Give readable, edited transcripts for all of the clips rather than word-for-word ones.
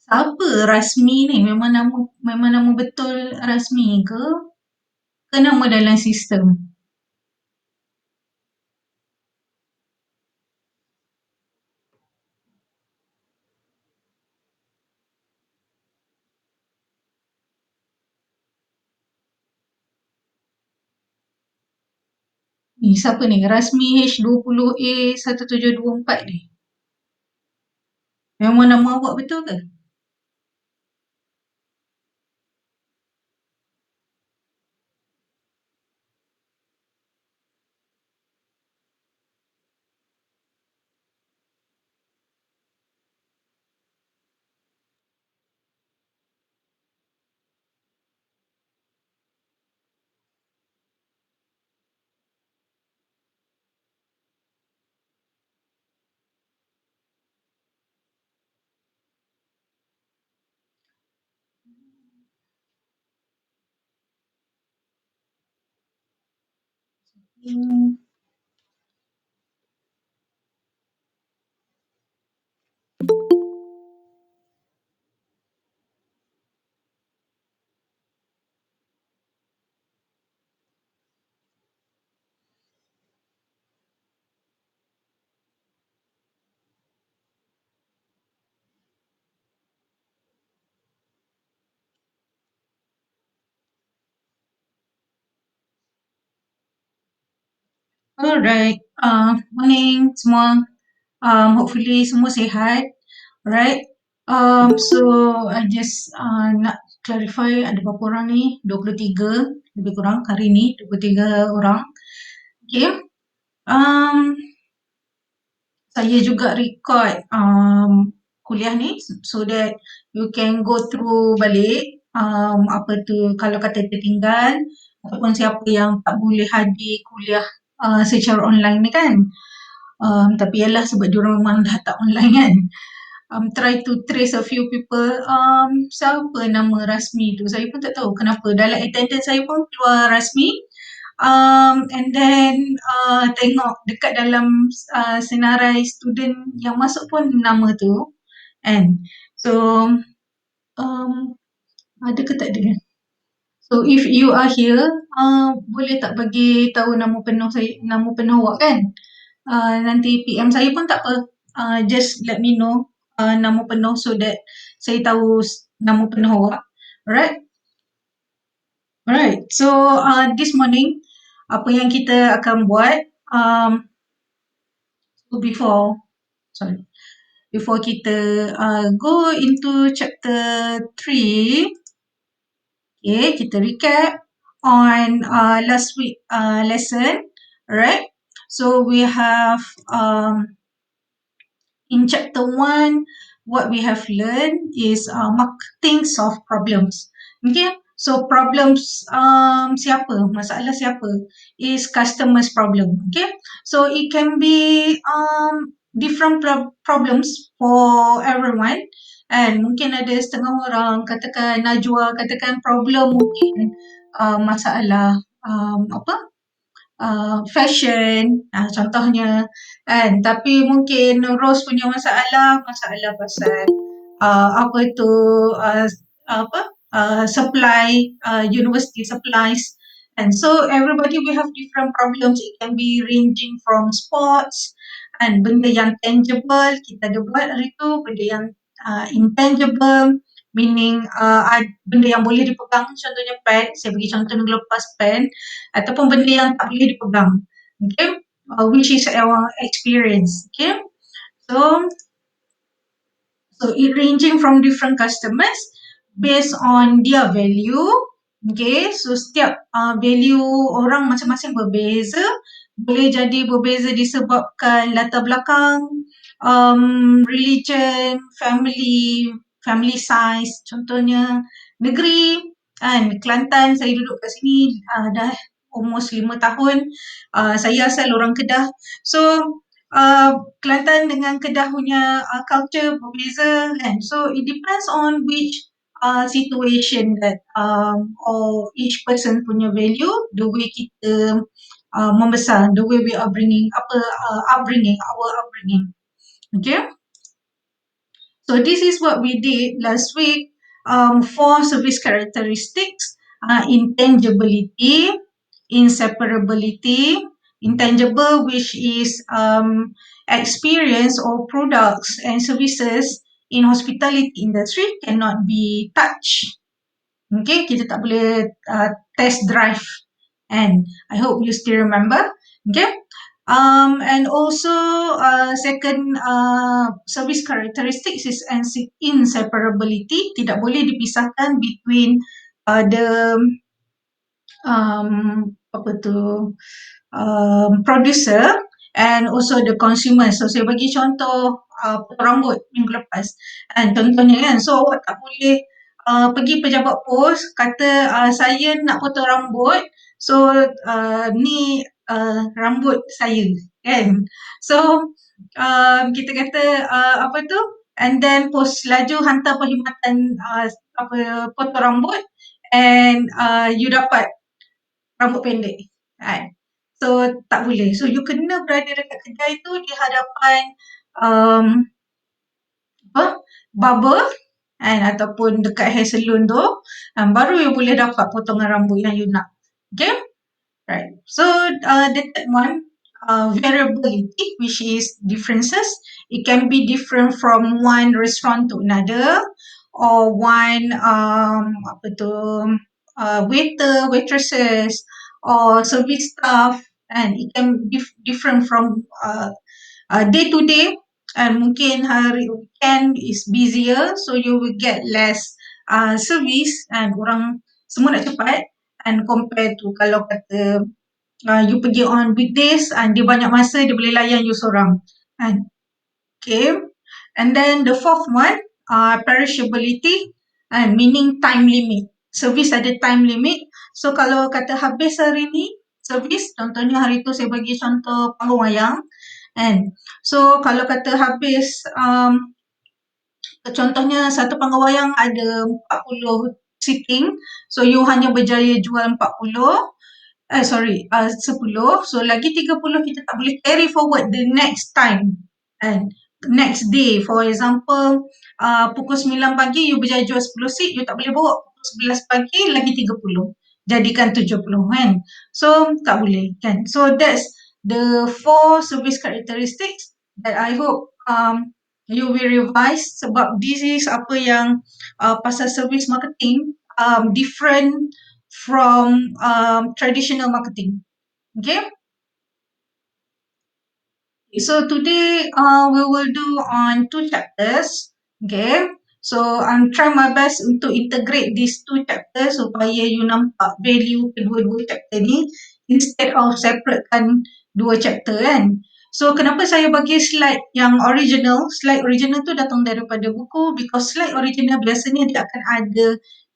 Siapa Rasmi ni? Memang nama betul Rasmi ke? Ke nama dalam sistem? Ni siapa ni? Rasmi H20A1724 ni. Memang nama awak betul ke? Hmm. Alright. Morning semua. Hopefully semua sihat. Alright. So I just nak clarify ada berapa orang ni? 23 lebih kurang hari ni, 23 orang. Okay. Um, saya juga record kuliah ni so that you can go through balik apa tu kalau kata tertinggal ataupun siapa yang tak boleh hadir kuliah secara online ni kan. Tapi yalah sebab diorang memang dah tak online kan. Try to trace a few people. Siapa nama Rasmi tu? Saya pun tak tahu kenapa. Dalam attendance saya pun keluar Rasmi. And then tengok dekat dalam senarai student yang masuk pun nama tu. And so ada ke tak ada? So if you are here, boleh tak bagi tahu nama penuh saya, nama penuh awak kan? Nanti PM saya pun tak apa. Just let me know nama penuh so that saya tahu nama penuh awak. Alright? Alright. So this morning apa yang kita akan buat before kita go into chapter 3, okay, kita recap on last week lesson, alright? So we have in chapter 1, what we have learned is marketing solve problems. Okay, so problems siapa? Masalah siapa? Is customer's problem. Okay, so it can be different problems for everyone. And mungkin ada setengah orang, katakan Najwa, katakan problem mungkin masalah apa? Fashion contohnya kan, tapi mungkin Rose punya masalah pasal apa itu supply, university supplies. And so everybody will have different problems. It can be ranging from sports and benda yang tangible kita ada buat hari tu, benda yang intangible meaning benda yang boleh dipegang, contohnya pen, saya bagi contoh minggu lepas pen, ataupun benda yang tak boleh dipegang, okay, which is our experience, okay. So it ranging from different customers based on their value, okay. So setiap value orang masing-masing berbeza, boleh jadi berbeza disebabkan latar belakang, religion, family size, contohnya negeri kan, Kelantan, saya duduk kat sini dah almost 5 tahun, saya asal orang Kedah. So Kelantan dengan Kedah punya culture berbeza kan. So it depends on which situation that or each person punya value, the way kita membesar, the way we are bringing, our upbringing. Okay. So this is what we did last week. For service characteristics, intangibility, inseparability, intangible, which is experience or products and services in hospitality industry cannot be touched. Okay, kita tak boleh test drive. And I hope you still remember. Okay. And also, second service characteristics is inseparability. Tidak boleh dipisahkan between the apa tu producer and also the consumer. So saya bagi contoh potong rambut minggu lepas. And contohnya kan, so awak tak boleh pergi pejabat pos kata saya nak potong rambut. So ni rambut saya kan. So kita kata apa tu, and then pos laju hantar perkhidmatan apa potong rambut, and you dapat rambut pendek kan. So tak boleh. So you kena berada dekat kedai tu di hadapan um, barber kan, ataupun dekat hair salon tu, baru you boleh dapat potongan rambut yang you nak. Okay. Right. So the third one, variability, which is differences. It can be different from one restaurant to another, or one apa tu waiter, waitresses, or service staff, and it can be different from day to day. And mungkin hari weekend is busier, so you will get less service, and orang semua nak cepat. And compared to kalau kata you pergi on weekdays, and dia banyak masa, dia boleh layan you seorang. Okay. And then the fourth one, perishability, meaning time limit. Service ada time limit. So kalau kata habis hari ni service, contohnya hari tu saya bagi contoh panggung wayang, and so kalau kata habis contohnya satu panggung wayang ada 40 seating, so you hanya berjaya jual 40, 10, so lagi 30 kita tak boleh carry forward the next time, and next day. For example, pukul 9 pagi you berjaya jual 10 seat, you tak boleh bawa pukul 11 pagi lagi 30, jadikan 70 kan. So tak boleh kan. So that's the 4 service characteristics that I hope you will revise, sebab this is apa yang pasal service marketing different from traditional marketing. Okay. So today we will do on 2 chapters. Okay. So I'm trying my best untuk integrate these 2 chapters supaya you nampak value kedua-dua chapter ni instead of separatekan 2 chapter kan. So kenapa saya bagi slide yang original? Slide original tu datang daripada buku, because slide original biasanya dia akan ada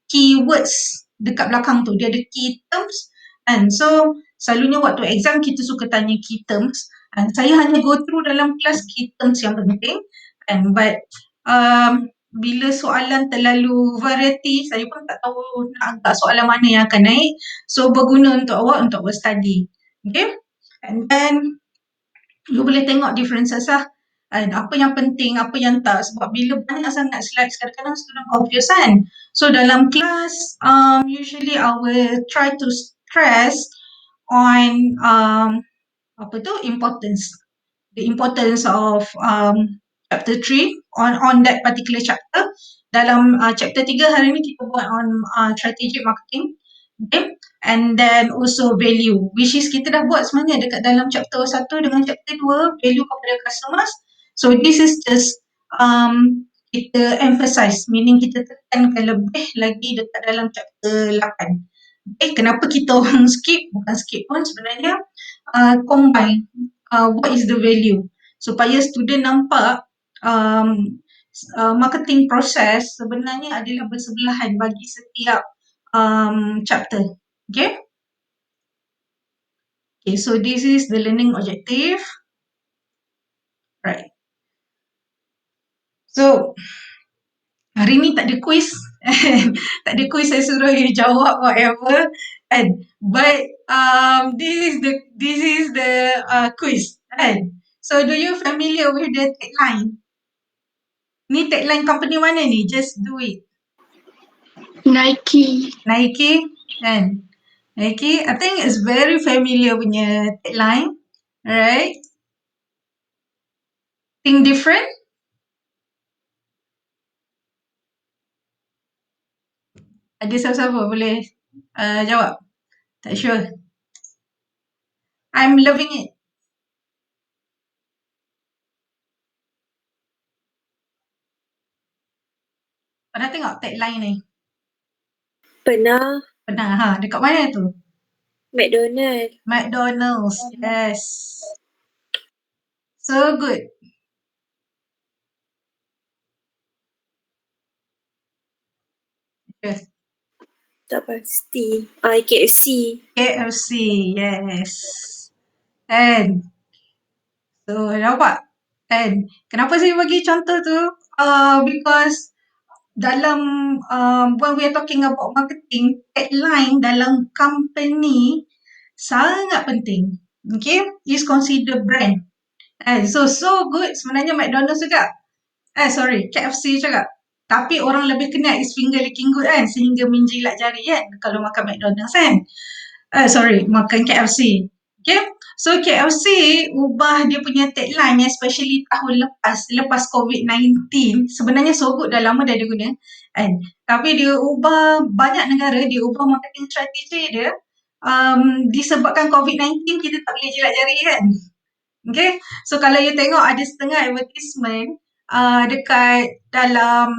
keywords dekat belakang tu. Dia ada key terms, and so selalunya waktu exam kita suka tanya key terms. And saya hanya go through dalam kelas key terms yang penting, and but bila soalan terlalu variety, saya pun tak tahu nak angkat soalan mana yang akan naik. So berguna untuk awak untuk study. Okay. And then you boleh tengok differences lah. And apa yang penting, apa yang tak. Sebab bila banyak sangat slides, kadang-kadang student confused kan. So dalam kelas, usually I will try to stress on apa tu, importance. The importance of chapter 3 on that particular chapter. Dalam chapter 3 hari ni kita buat on strategic marketing. Okay. And then also value, which is kita dah buat sebenarnya dekat dalam chapter 1 dengan chapter 2, value kepada customers. So this is just kita emphasize, meaning kita tekankan lebih lagi dekat dalam chapter 8. Okay, kenapa kita orang skip? Bukan skip pun sebenarnya, combine what is the value, supaya student nampak marketing process sebenarnya adalah bersebelahan bagi setiap chapter. Okay. Okay, so this is the learning objective. Right. So hari ni tak ada quiz. Tak ada quiz, saya suruh you jawab whatever. And but this is the quiz. And so do you familiar with the tagline? Ni tagline company mana ni? Just do it. Nike. Nike kan? Nike, I think it's very familiar punya tagline, right? Think different? Ada siapa-siapa boleh jawab? Tak sure. I'm loving it. Pernah tengok tagline ni? Pernah. Pernah, ha. Dekat mana tu? McDonald. McDonald's, yes. So good. Yes. Tak pasti. KFC. KFC, yes. And so nampak? And kenapa saya bagi contoh tu? Because dalam when we are talking about marketing, tagline dalam company sangat penting. Okay, is considered brand. And so good sebenarnya McDonald's juga. Sorry, KFC juga. Tapi orang lebih kenal is finger licking good kan, sehingga menjilat jari kan kalau makan McDonald's kan. Sorry, makan KFC. Okay, so KFC ubah dia punya tagline especially tahun lepas COVID-19. Sebenarnya so good dah lama dah dia guna kan. Tapi dia ubah, banyak negara dia ubah marketing strategi dia disebabkan COVID-19 kita tak boleh jilat jari kan. Okay, so kalau you tengok ada setengah advertisement dekat dalam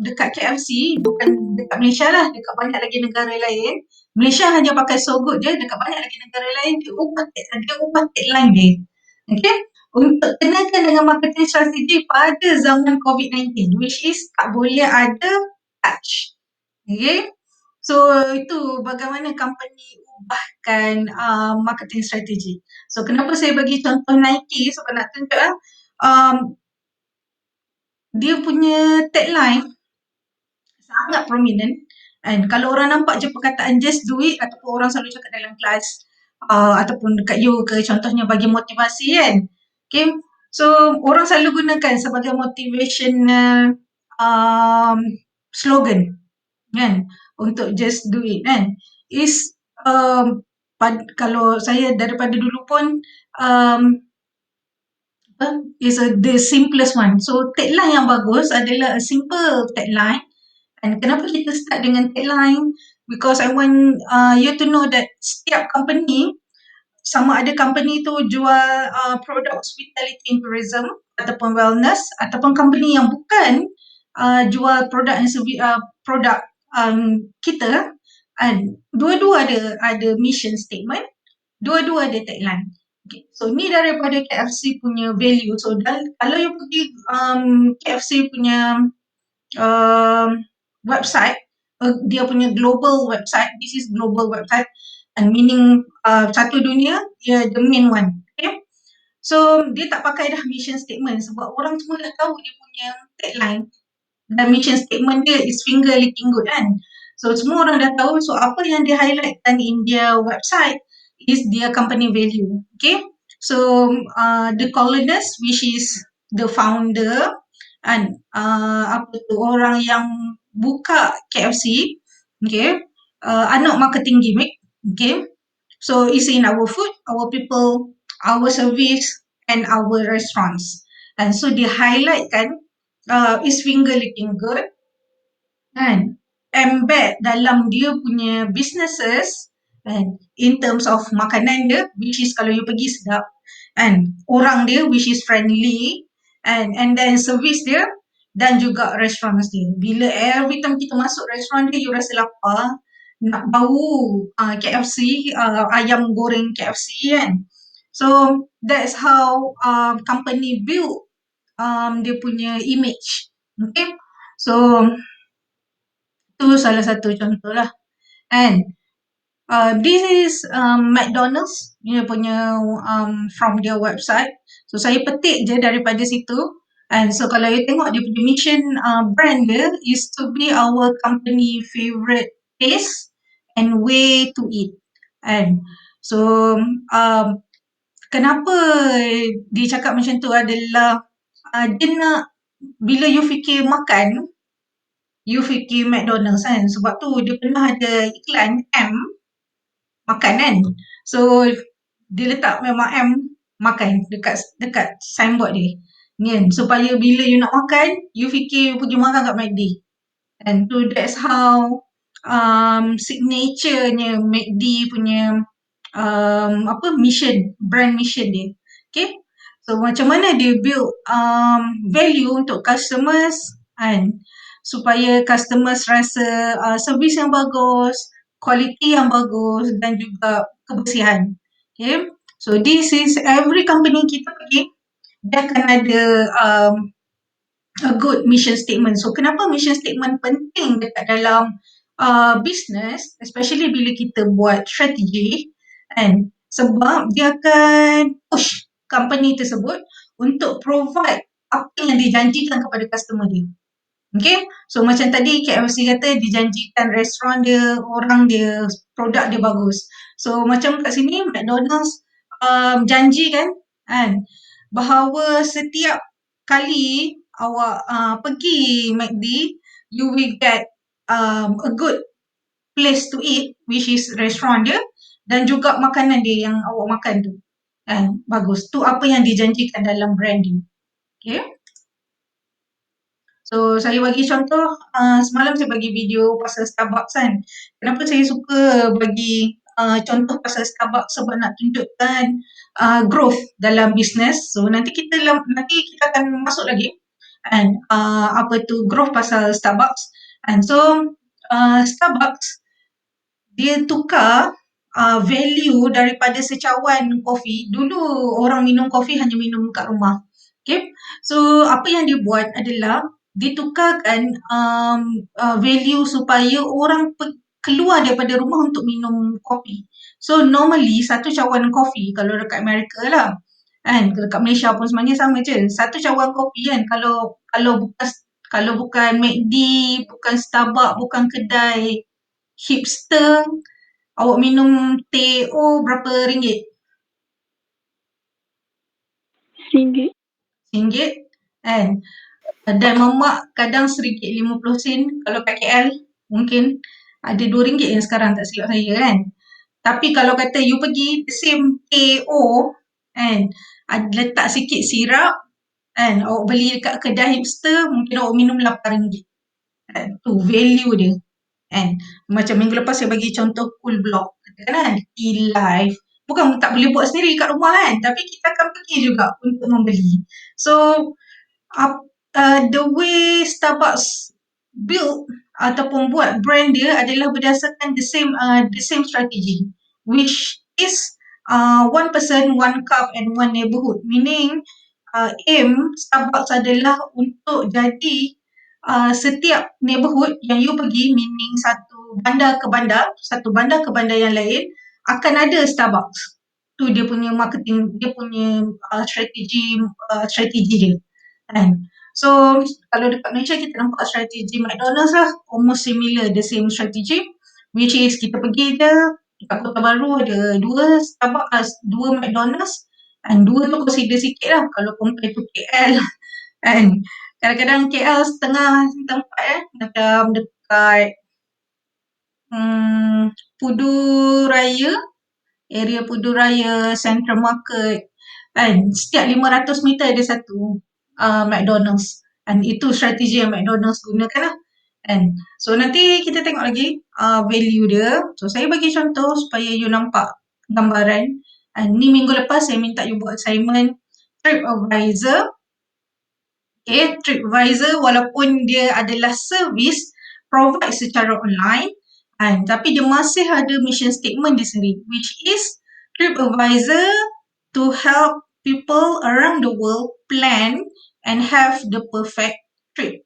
dekat KFC, bukan dekat Malaysia lah, dekat banyak lagi negara lain. Malaysia hanya pakai so good je, dekat banyak lagi negara lain dia ubah tagline dia. Okay, untuk kenakan dengan marketing strategi pada zaman COVID-19, which is tak boleh ada touch. Okay, so itu bagaimana company ubahkan marketing strategi. So kenapa saya bagi contoh Nike sebab nak tunjuk dia punya tagline sangat prominent, and kalau orang nampak je perkataan just do it ataupun orang selalu cakap dalam kelas ataupun dekat you ke contohnya bagi motivasi kan. Okay, so orang selalu gunakan sebagai motivational slogan kan untuk just do it kan. Is kalau saya daripada dulu pun is the simplest one. So tagline yang bagus adalah a simple tagline. And kenapa kita start dengan tagline? Because I want you to know that setiap company, sama ada company tu jual produk hospitality and tourism ataupun wellness, ataupun company yang bukan jual produk and produk kita, and dua-dua ada mission statement, dua-dua ada tagline. Okay. So ni daripada KFC punya value. So kalau you pergi KFC punya website, dia punya global website, this is global website, and meaning satu dunia, dia the main one. Okay. So dia tak pakai dah mission statement sebab orang semua dah tahu dia punya tagline. Dan mission statement dia is finger licking good kan. So semua orang dah tahu. So apa yang dia highlightkan in their website is their company value. Okay. So the colonist, which is the founder, and orang yang buka KFC, okay, are not marketing gimmick. Okay. So it's in our food, our people, our service, and our restaurants. And so dia highlightkan is finger licking good kan, embed dalam dia punya businesses kan, in terms of makanan dia, which is kalau you pergi sedap, and orang dia which is friendly, and then service dia, dan juga restaurants dia. Bila every time kita masuk restoran dia, you rasa lapar, nak bau KFC, ayam goreng KFC kan. So that's how company build dia punya image. Okay, so itu salah satu contoh lah. And this is McDonald's dia punya from their website. So saya petik je daripada situ. And so kalau you tengok dia punya mission brand dia is to be our company favourite taste and way to eat. And so kenapa dia cakap macam tu adalah dia nak bila you fikir makan, you fikir McDonald's kan. Sebab tu dia pernah ada iklan M, makan kan. So, dia letak memang M, makan dekat dekat signboard dia. Kan? Supaya bila you nak makan, you fikir you pergi makan kat McD. And so that's how signaturenya McD punya mission, brand mission dia. Okay. So macam mana dia build value untuk customers kan, supaya customers rasa servis yang bagus, quality yang bagus dan juga kebersihan. Okay. So this is every company kita pergi, dia akan ada a good mission statement. So kenapa mission statement penting dekat dalam business, especially bila kita buat strategi, kan? Sebab dia akan push company tersebut untuk provide apa yang dijanjikan kepada customer dia. Okay, so macam tadi KFC kata dijanjikan restoran dia, orang dia, produk dia bagus. So macam kat sini McDonald's janji kan, bahawa setiap kali awak pergi McD, you will get a good place to eat, which is restoran dia, dan juga makanan dia yang awak makan tu. Bagus. Tu apa yang dijanjikan dalam brand dia. Okay. So, saya bagi contoh, semalam saya bagi video pasal Starbucks kan. Kenapa saya suka bagi contoh pasal Starbucks, sebab nak tunjukkan growth dalam bisnes. So, nanti kita akan masuk lagi kan, apa tu growth pasal Starbucks. And so, Starbucks dia tukar value daripada secawan kopi. Dulu orang minum kopi hanya minum kat rumah. Okay. So, apa yang dia buat adalah ditukarkan value supaya orang keluar daripada rumah untuk minum kopi. So, normally satu cawan kopi, kalau dekat Amerika lah, kan, dekat Malaysia pun sebenarnya sama je. Satu cawan kopi kan, kalau bukan McD, bukan Starbucks, bukan kedai hipster, awak minum teh berapa ringgit? RM1. RM1 kan. Dan mamak kadang RM1.50. Kalau kat KL mungkin ada RM2 yang sekarang, tak silap saya kan. Tapi kalau kata you pergi the same teh kan, letak sikit sirap kan, awak beli dekat kedai hipster mungkin awak minum RM8 kan. Tu value dia kan. Macam minggu lepas saya bagi contoh Cool Block kan, Tea Life. Bukan tak boleh buat sendiri kat rumah kan, tapi kita akan pergi juga untuk membeli. So the way Starbucks build ataupun buat brand dia adalah berdasarkan the same strategy, which is one person, one cup and one neighborhood. Meaning aim Starbucks adalah untuk jadi setiap neighborhood yang you pergi, meaning satu bandar ke bandar yang lain, akan ada Starbucks. Tu dia punya marketing, dia punya strategi dia. Kan? So, kalau dekat Malaysia kita nampak strategi McDonald's lah, almost similar, the same strategy, which is kita pergi je, dekat Kota Baru ada 2 Starbucks, 2 McDonald's, and 2 tu consider sikit lah kalau compare to KL. Kan? Kadang-kadang KL setengah tempat macam dekat Pudu Raya, area Pudu Raya, Central Market, kan, setiap 500 meter ada satu McDonald's. Dan itu strategi yang McDonald's gunakan lah. Kan. So nanti kita tengok lagi value dia. So saya bagi contoh supaya you nampak gambaran. Ni minggu lepas saya minta you buat assignment TripAdvisor. Okay, TripAdvisor walaupun dia adalah servis provide secara online, tapi dia masih ada mission statement dia sendiri, which is TripAdvisor to help people around the world plan and have the perfect trip.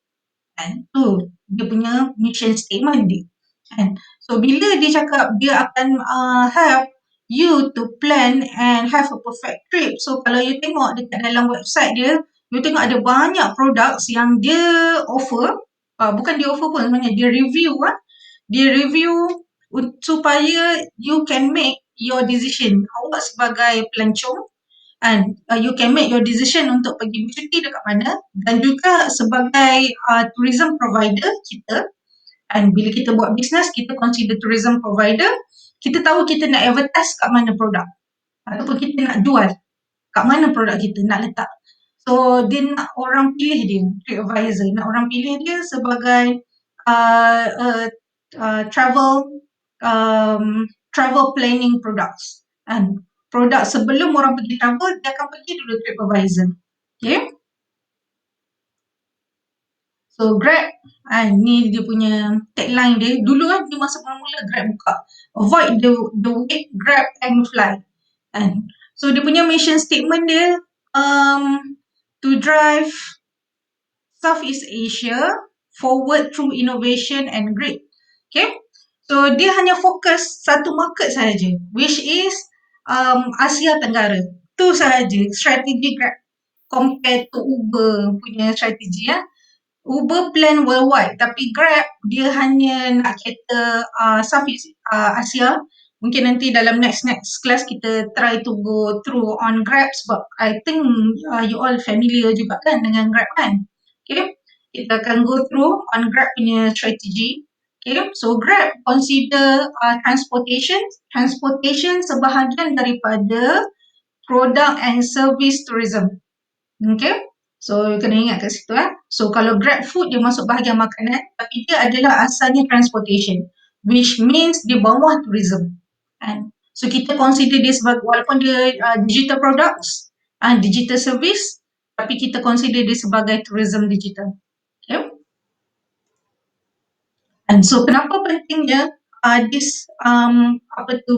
Tu dia punya mission statement dia. So bila dia cakap dia akan help you to plan and have a perfect trip. So kalau you tengok dekat dalam website dia, you tengok ada banyak products yang dia offer. Bukan dia offer pun sebenarnya, dia review. Dia review supaya you can make your decision. Awak sebagai pelancong, And you can make your decision untuk pergi bercuti dekat mana, dan juga sebagai tourism provider kita, and bila kita buat bisnes, kita consider tourism provider, kita tahu kita nak advertise kat mana produk, ataupun kita nak jual kat mana produk kita nak letak. So dia nak orang pilih dia, TripAdvisor nak orang pilih dia sebagai uh, uh, travel travel planning products. And produk sebelum orang pergi travel, dia akan pergi dulu TripAdvisor. Okay. So Grab, ni dia punya tagline dia. Dulu dia masa mula-mula Grab buka, avoid the wait, Grab and fly. And so dia punya mission statement dia, to drive Southeast Asia forward through innovation and grit. Okay, so dia hanya fokus satu market sahaja, which is Asia Tenggara. Tu sahaja strategi Grab compared to Uber punya strategi ya. Uber plan worldwide, tapi Grab dia hanya nak cater Southeast Asia. Mungkin nanti dalam next class kita try to go through on Grab, sebab I think you all familiar juga kan dengan Grab kan. Okay, kita akan go through on Grab punya strategi. Okay, so Grab consider transportation sebahagian daripada product and service tourism. Okay, so you kena ingat kat situ So kalau Grab food dia masuk bahagian makanan, tapi dia adalah asalnya transportation, which means di bawah tourism. And so kita consider dia sebagai, walaupun dia digital products, digital service, tapi kita consider dia sebagai tourism digital. Okay. And so kenapa pentingnya this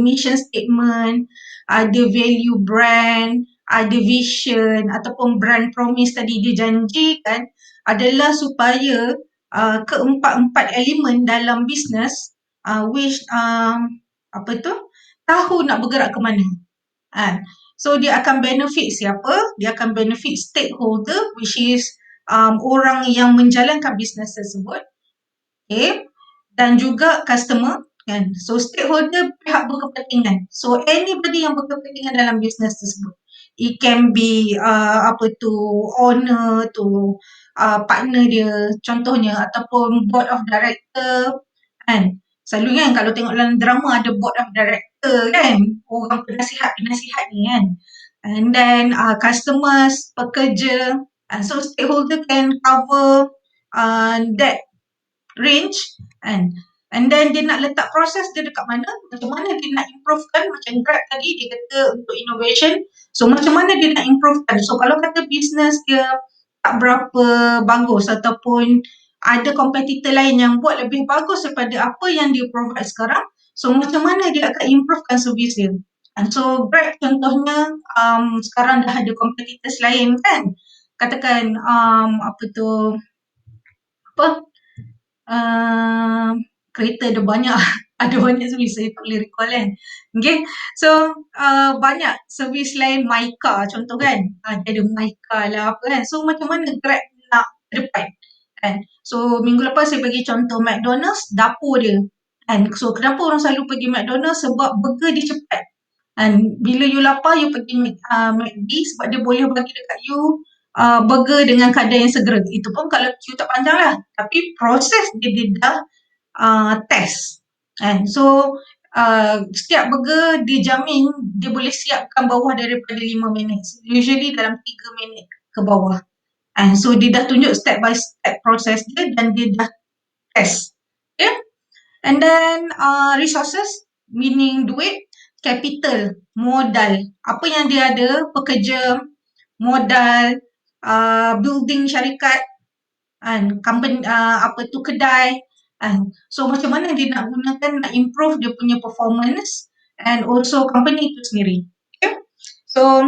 mission statement, ada value brand, ada vision ataupun brand promise tadi dia janjikan, adalah supaya keempat-empat elemen dalam bisnes which tahu nak bergerak ke mana. So dia akan benefit siapa? Dia akan benefit stakeholder, which is orang yang menjalankan bisnes tersebut. Okay. Dan juga customer kan. So stakeholder, pihak berkepentingan. So anybody yang berkepentingan dalam bisnes tersebut. It can be owner to partner dia contohnya, ataupun board of director kan. Selalu kan kalau tengok dalam drama ada board of director kan, orang penasihat ni kan. And then customers, pekerja, so stakeholder can cover that range and then dia nak letak proses dia dekat mana, macam mana dia nak improvekan. Macam Grab tadi dia kata untuk innovation, so macam mana dia nak improvekan. So kalau kata business dia tak berapa bagus ataupun ada kompetitor lain yang buat lebih bagus daripada apa yang dia provide sekarang, so macam mana dia akan improvekan servis dia. And so Grab contohnya sekarang dah ada competitors lain kan, katakan kereta ada banyak ada banyak servis, saya tak boleh recall kan. Okay, so banyak servis lain, MyCar contoh kan, dia ada MyCar lah apa kan. So macam mana Grab nak ke depan kan. So minggu lepas saya bagi contoh McDonald's, dapur dia kan. So kenapa orang selalu pergi McDonald's? Sebab burger dia cepat. And bila you lapar, you pergi McD sebab dia boleh bagi dekat you burger dengan kadar yang segera. Itu pun kalau queue tak panjang lah. Tapi proses dia dah test. And so setiap burger dia jamin dia boleh siapkan bawah daripada 5 minit. Usually dalam 3 minit ke bawah. And so dia dah tunjuk step by step proses dia dan dia dah test. Okay. And then resources, meaning duit, capital, modal. Apa yang dia ada, pekerja, modal, building syarikat, company, kedai. So macam mana dia nak gunakan, nak improve dia punya performance and also company itu sendiri. Okay. So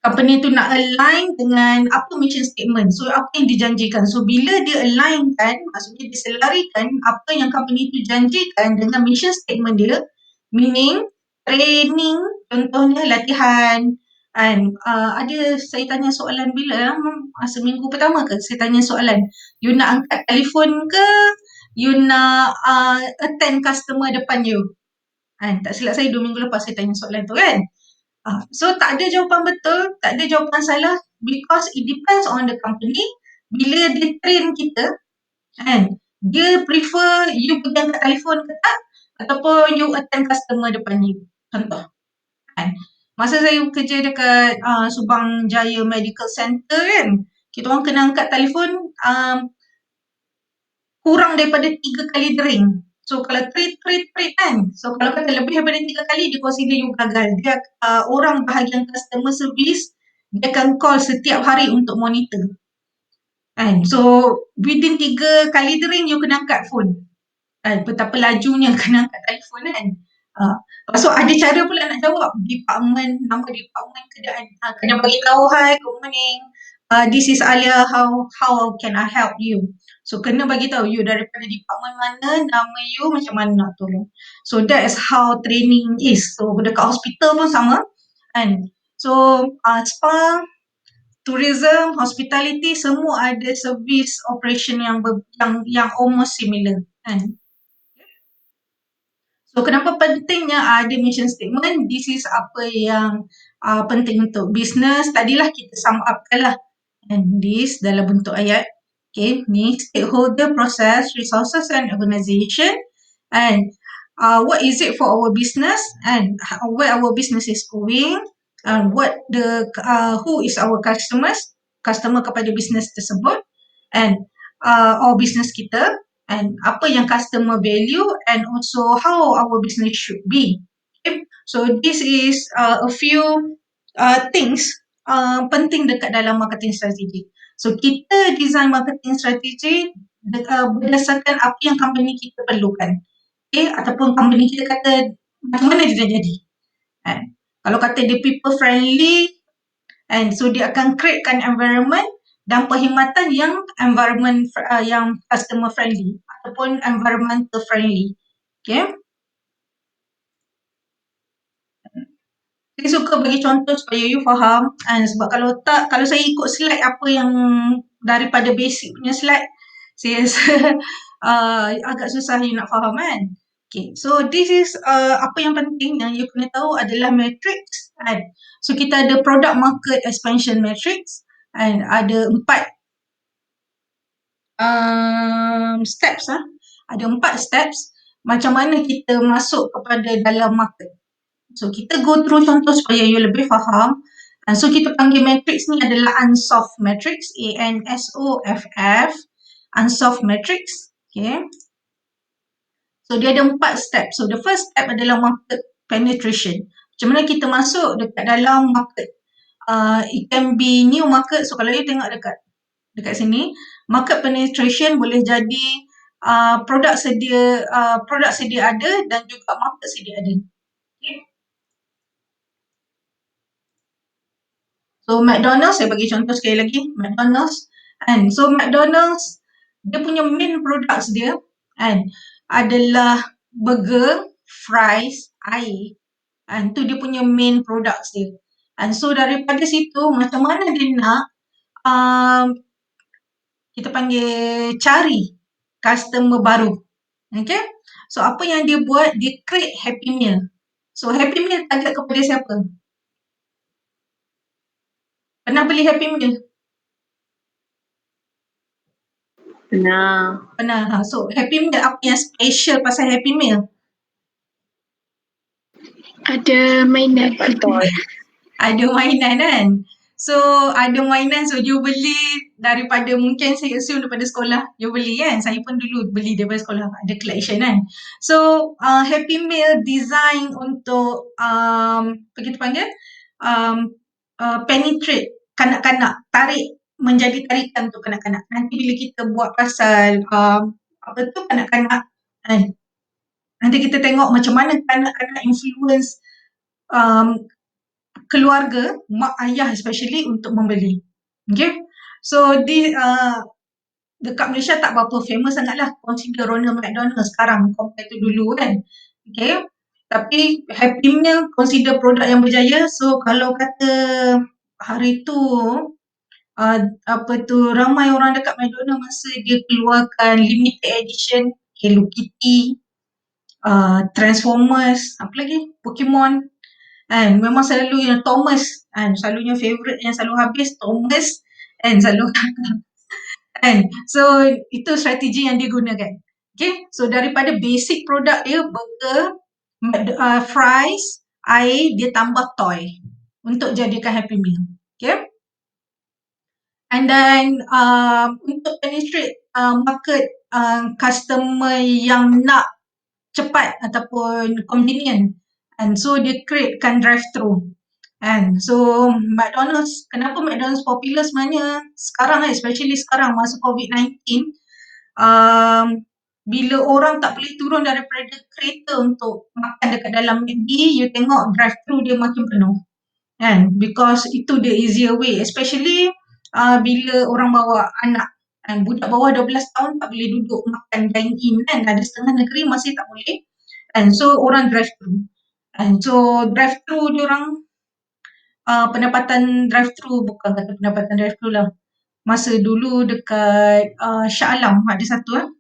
company tu nak align dengan apa mission statement. So apa yang dijanjikan. So bila dia align kan, maksudnya dia selarikan apa yang company tu janjikan dengan mission statement dia, meaning training, contohnya latihan. Ada saya tanya soalan bila seminggu pertama ke saya tanya soalan, you nak angkat telefon ke, you nak attend customer depan you. Tak silap saya 2 minggu lepas saya tanya soalan tu kan. So tak ada jawapan betul, tak ada jawapan salah because it depends on the company. Bila dia train kita, kan, dia prefer you pegang kat telefon ke tak ataupun you attend customer depan you. Contoh, kan. Masa saya kerja dekat Subang Jaya Medical Center kan, kita orang kena angkat telefon kurang daripada 3 kali dering. So kalau treat kan. So kalau kata lebih daripada 3 kali, dia consider you gagal. Dia orang bahagian customer service, dia akan call setiap hari untuk monitor. Kan? So within 3 kali dering, you kena angkat phone. Kan? Betapa lajunya kena angkat telefon kan. So ada cara pula nak jawab. Nama department kena bagi tahu, hi, good morning. This is Alia, how can I help you? So kena bagi tahu you daripada department mana, nama you macam mana nak tolong. So that is how training is. So dekat hospital pun sama kan. So spa, tourism, hospitality semua ada service operation yang almost similar kan. So kenapa pentingnya ada mission statement? This is apa yang penting untuk business. Tadilah kita sum upkan lah. And this dalam bentuk ayat. Okay, ni stakeholder, process, resources and organisation. And what is it for our business and where our business is going. And who is our customers. Customer kepada business tersebut. And our business kita. And apa yang customer value and also how our business should be. Okay? So this is a few things penting dekat dalam marketing strategy. So kita design marketing strategy berdasarkan apa yang company kita perlukan. Okay? Ataupun company kita kata macam mana dia dah jadi. Kalau kata dia people friendly, and so dia akan createkan environment dan perkhidmatan yang environment yang customer friendly ataupun environmental friendly. Okay. Saya suka bagi contoh supaya you faham. Sebab kalau saya ikut slide apa yang daripada basic punya slide, saya rasa agak susah you nak faham kan. Okay, so this is apa yang penting yang you kena tahu adalah matrix. So kita ada product market expansion matrix and ada 4 steps. Ada 4 steps macam mana kita masuk kepada dalam market. So kita go through contoh supaya you lebih faham. So kita panggil matrix ni adalah unsolved matrix, ANSOFF, unsolved matrix. Okay. So dia ada 4 step. So the first step adalah market penetration. Macam mana kita masuk dekat dalam market. It can be new market. So kalau you tengok dekat sini, market penetration boleh jadi produk sedia ada dan juga market sedia ada. Okay. So McDonald's, saya bagi contoh sekali lagi, McDonald's. And so McDonald's, dia punya main products dia adalah burger, fries, air. And tu dia punya main products dia. And so daripada situ, macam mana dia nak kita panggil cari customer baru. Okay. So apa yang dia buat, dia create Happy Meal. So Happy Meal target kepada siapa? Pernah beli Happy Meal? Pernah. So Happy Meal, apa yang special pasal Happy Meal? Ada mainan. Ada mainan kan? So ada mainan, so you beli daripada, mungkin saya assume daripada sekolah you beli kan? Saya pun dulu beli daripada sekolah, ada collection kan? So Happy Meal design untuk apa kita panggil? Penetrate kanak-kanak, menjadi tarikan untuk kanak-kanak. Nanti bila kita buat pasal kanak-kanak kan? Nanti kita tengok macam mana kanak-kanak influence keluarga, mak ayah especially untuk membeli. Okay. So dekat Malaysia tak berapa famous sangatlah consider Ronald McDonald sekarang compared to dulu kan. Okay. Tapi Happy Meal consider produk yang berjaya. So kalau kata hari tu ramai orang dekat McDonald masa dia keluarkan limited edition Hello Kitty, Transformers, apa lagi? Pokemon. And memang selalu yang Thomas, and selalunya favorite yang selalu habis Thomas, and selalu kan. So itu strategi yang dia gunakan. Okay, so daripada basic produk dia burger, fries, air, dia tambah toy untuk jadikan Happy Meal. Okay, and then untuk penetrate market customer yang nak cepat ataupun convenient, and so dia createkan drive-thru. And so McDonald's, kenapa McDonald's popular sebenarnya sekarang, especially sekarang masa COVID-19, bila orang tak boleh turun daripada kereta untuk makan dekat dalam McD, you tengok drive-thru dia makin penuh. Kan? Because itu the easier way, especially bila orang bawa anak. And budak bawah 12 tahun tak boleh duduk makan dine in kan. Ada setengah negeri masih tak boleh. And so orang drive-thru. And so drive-thru diorang, pendapatan drive-thru, bukan kata pendapatan drive-thru lah. Masa dulu dekat Shah Alam ada satu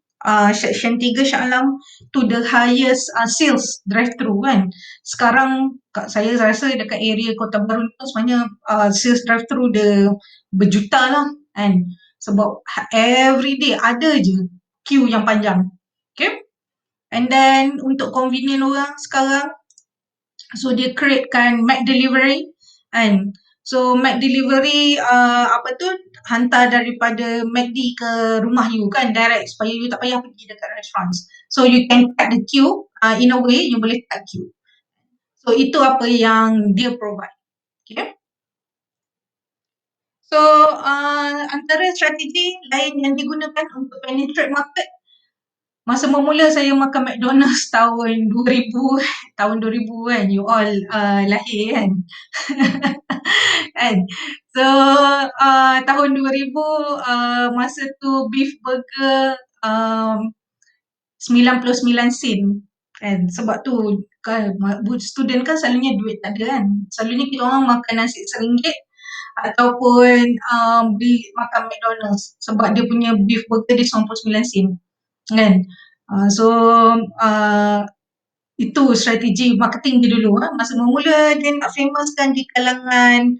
Section 3 Shah Alam tu the highest sales drive-thru kan. Sekarang saya rasa dekat area Kota Baru tu sebenarnya sales drive-thru dia berjuta lah kan. Sebab every day ada je queue yang panjang. Okay. And then untuk convenient orang sekarang, so dia createkan Mac Delivery kan. So Mac Delivery apa tu, hantar daripada McD ke rumah you kan, direct, supaya you tak payah pergi dekat restaurants. So you can cut the queue, in a way you boleh cut queue. So itu apa yang dia provide. Okay. So antara strategi lain yang digunakan untuk penetrate market, masa memula saya makan McDonald's tahun 2000, tahun 2000 kan, you all lahir kan. Kan? So tahun 2000, masa tu beef burger 99 sen kan. Sebab tu kan, student kan selalunya duit tak ada kan. Selalunya kita orang makan nasi RM1 ataupun beli makan McDonald's sebab dia punya beef burger dia 99 sen kan. So itu strategi marketing dia dulu. Masa memula dia nak famous kan di kalangan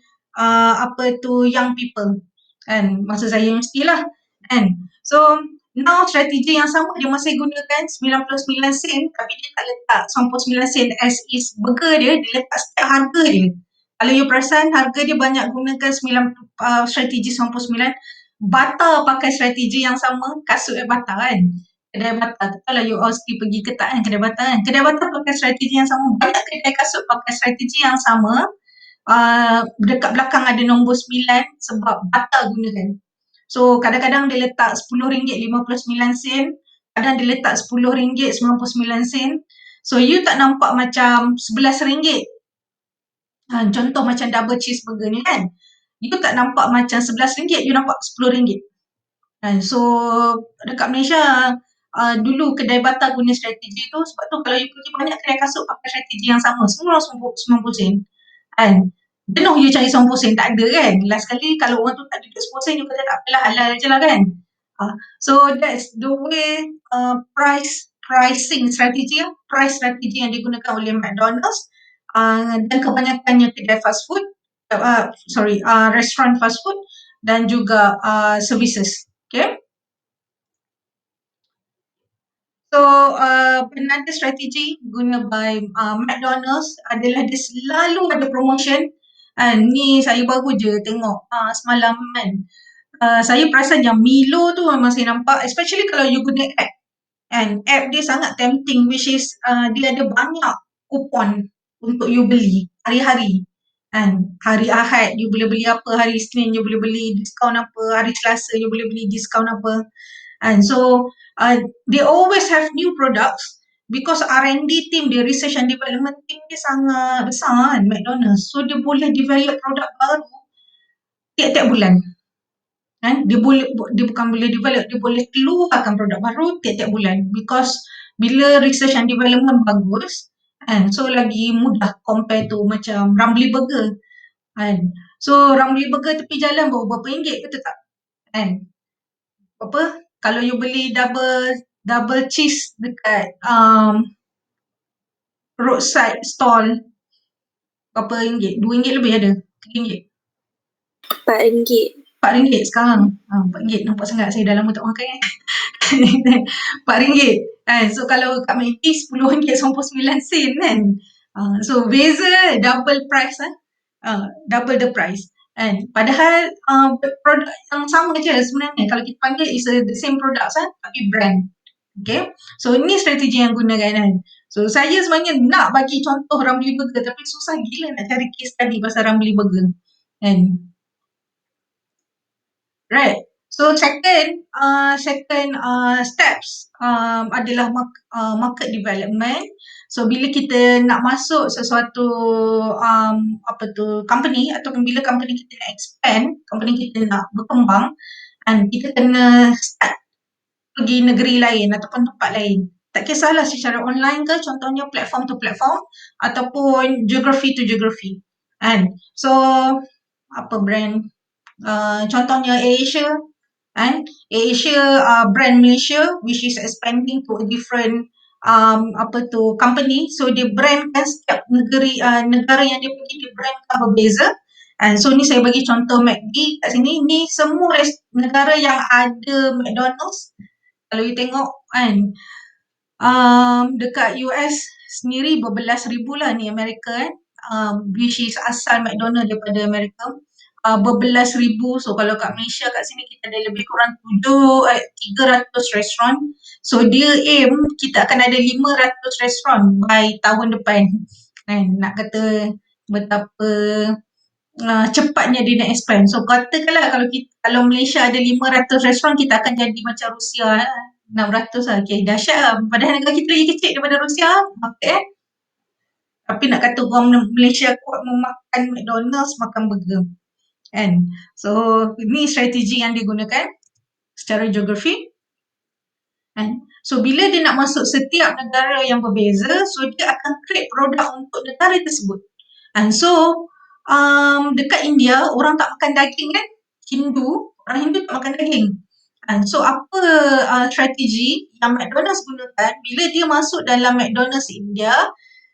apa tu, young people kan, masa saya universiti lah kan. So now strategi yang sama dia masih gunakan 99 sen, tapi dia tak letak 99 sen as is burger dia letak setiap harga dia. Kalau you perasan harga dia banyak gunakan strategi 99. Bata pakai strategi yang sama, kasut Bata kan. Kedai Bata tu kalau you all pergi ke tak kan, kedai Bata kan. Kedai Bata pakai strategi yang sama. Banyak kedai kasut pakai strategi yang sama. Dekat belakang ada nombor 9 sebab Bata gunakan. So kadang-kadang dia letak RM10 59 sen, kadang dia letak RM10 99 sen. So you tak nampak macam RM11. Contoh macam double cheeseburger ni kan. You tak nampak macam RM11, you nampak RM10. So dekat Malaysia dulu kedai Bata guna strategi tu, sebab tu kalau you pergi banyak kedai kasut pakai strategi yang sama, semua 90 sen kan. Penuh you cari 90 sen, tak ada kan. Last kali kalau orang tu tak ada duit 10 sen, you kata tak apalah, halal je lah kan. So that's the way pricing strategi, price strategi yang digunakan oleh McDonald's dan kebanyakannya kedai fast food, restaurant fast food dan juga services. Okay. So another strategi guna by McDonald's adalah dia selalu ada promotion. Ni saya baru je tengok semalam kan. Saya perasan yang Milo tu memang saya nampak, especially kalau you guna app. And app dia sangat tempting, which is dia ada banyak kupon untuk you beli hari-hari. Kan, hari Ahad you boleh beli apa, hari Isnin you boleh beli diskaun apa, hari Selasa you boleh beli diskaun apa. And so they always have new products because R&D team dia, research and development team dia sangat besar kan, McDonald's. So dia boleh develop produk baru tiap-tiap bulan. Kan? Dia bukan boleh develop, dia boleh keluarkan produk baru tiap-tiap bulan because bila research and development bagus, kan, so lagi mudah compare tu macam Ramly Burger. Kan? So Ramly Burger tepi jalan baru berapa ringgit, betul tak? Kan? Apa? Kalau you beli double cheese dekat roadside stall berapa ringgit? RM2 lebih ada. RM3. RM4. RM4 sekarang. RM4. Nampak sangat saya dah lama tak makan kan. RM4. So kalau kat McD RM10.99 kan. So beza double price double the price. Padahal produk yang sama je sebenarnya. Kalau kita panggil is the same products tapi brand. Okay. So ini strategi yang gunakan kan. So saya sebenarnya nak bagi contoh Ramly Burger tapi susah gila nak cari case study pasal Ramly Burger. Kan. Right. So second steps adalah market development. So bila kita nak masuk sesuatu company ataupun bila company kita nak expand, company kita nak berkembang, and kita kena start pergi negeri lain ataupun tempat lain. Tak kisahlah secara online ke, contohnya platform to platform ataupun geography to geography. And so apa brand contohnya AirAsia AirAsia brand Malaysia which is expanding to a different company. So dia brandkan setiap negara yang dia pergi dia brandkan berbeza. And so ni saya bagi contoh McD kat sini. Ni semua negara yang ada McDonald's. Kalau you tengok kan dekat US sendiri berbelas ribu lah ni Amerika kan. Which is asal McDonald daripada Amerika. Berbelas ribu. So kalau kat Malaysia kat sini kita ada lebih kurang 300 restoran. So dia aim kita akan ada 500 restoran by tahun depan. Nak kata betapa cepatnya dia nak expand. So katakanlah kalau Malaysia ada 500 restoran kita akan jadi macam Rusia 600 lah. Okay, dahsyat lah. Padahal negara kita lagi kecil daripada Rusia. Okay. Tapi nak kata orang Malaysia kuat memakan McDonald's, makan burger. Kan? So, ini strategi yang digunakan secara geografi. Kan? So, bila dia nak masuk setiap negara yang berbeza, so dia akan create produk untuk negara tersebut. And so, dekat India, orang tak makan daging kan? Orang Hindu tak makan daging. And so, apa strategi yang McDonald's gunakan, bila dia masuk dalam McDonald's India,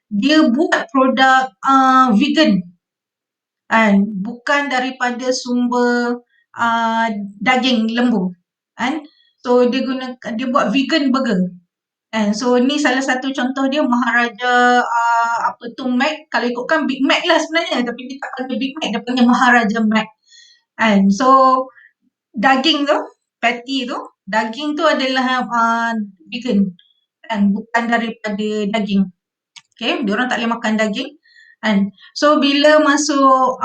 dia buat produk vegan. Bukan daripada sumber daging lembu. So dia buat vegan burger. So ni salah satu contoh dia Maharaja Mac. Kalau ikutkan Big Mac lah sebenarnya, tapi dia tak panggil Big Mac, dia panggil Maharaja Mac. So daging tu, patty tu, daging tu adalah vegan. Bukan daripada daging. Okay, diorang tak boleh makan daging. So bila masuk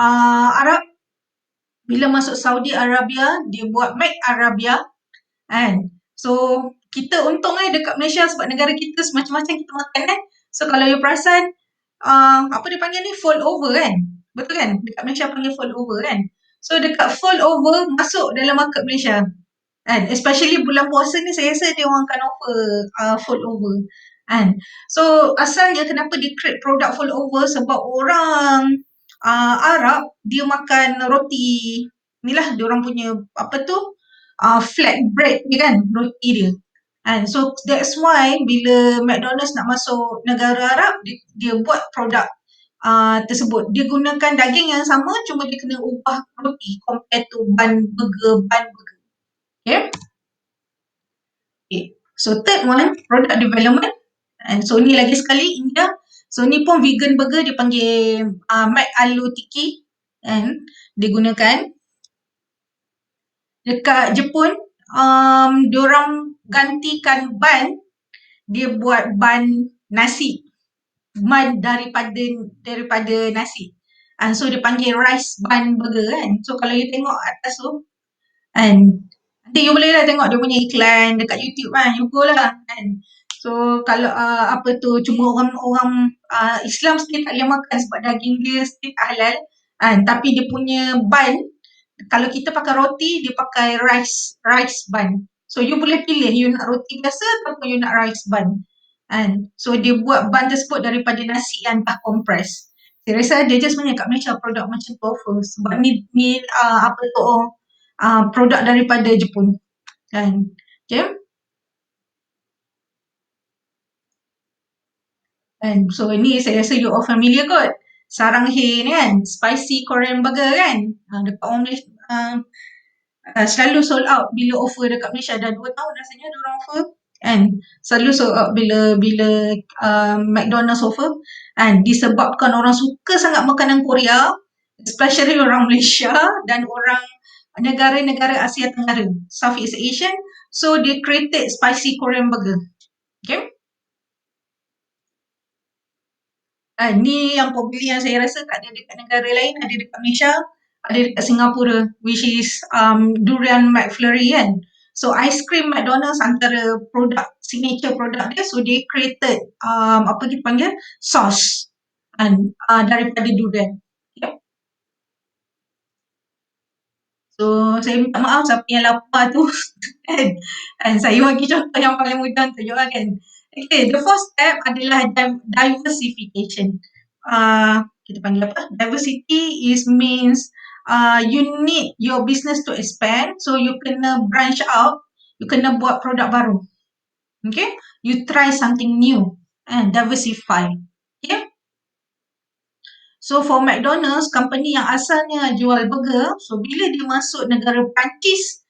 bila masuk Saudi Arabia, dia buat Mac Arabia. So kita untung dekat Malaysia sebab negara kita semacam-macam kita makan So kalau you perasan, apa dia panggil ni, fold over kan? Betul kan? Dekat Malaysia panggil fold over kan? So dekat fold over masuk dalam market Malaysia. Especially bulan puasa ni saya rasa dia orang akan offer fold over. So asalnya kenapa dia create produk fold over sebab orang Arab dia makan roti inilah dia orang punya flat bread ni kan, roti dia. So that's why bila McDonald's nak masuk negara Arab dia buat produk tersebut. Dia gunakan daging yang sama cuma dia kena ubah roti compared to bun burger. Okay. So third one, product development. So ni lagi sekali India. So ni pun vegan burger dia panggil Mac Aloo Tikki. Dia gunakan. Dekat Jepun, diorang gantikan bun, dia buat bun nasi. Bun daripada nasi. So dia panggil rice bun burger kan. So kalau you tengok atas tu, nanti you boleh lah tengok dia punya iklan dekat YouTube kan, you go lah kan. So kalau cuma orang Islam sendiri tak boleh makan sebab daging dia sendiri tak halal. Tapi dia punya bun, kalau kita pakai roti, dia pakai rice bun. So you boleh pilih you nak roti biasa ataupun you nak rice bun. So dia buat bun tersebut daripada nasi yang dah compress. Saya rasa ada je sebenarnya kat Malaysia produk macam tu offer. Sebab ni produk daripada Jepun. Okay. So ini saya rasa you all familiar kot. Saranghe ni kan, spicy Korean burger kan. Dekat orang Malaysia, selalu sold out bila offer dekat Malaysia. Dah 2 tahun rasanya dia orang offer. And selalu sold out bila McDonald's offer. And disebabkan orang suka sangat makanan Korea, especially orang Malaysia dan orang negara-negara Asia Tenggara, Southeast Asian. So they created spicy Korean burger. Okay. Ni yang popular yang saya rasa tak ada dekat negara lain, ada dekat Malaysia, ada dekat Singapura, which is durian McFlurry kan. So ice cream McDonald's antara produk, signature produk dia, so they created apa kita panggil, sauce daripada durian. Yep. So saya minta maaf siapa yang lapar tu kan. And saya bagi contoh yang paling mudah untuk you all kan. Okay, the first step adalah diversification. Kita panggil apa? Diversity means you need your business to expand, so you kena branch out, you kena buat produk baru. Okay? You try something new and diversify. Okay? So for McDonald's, company yang asalnya jual burger, so bila dia masuk negara Perancis,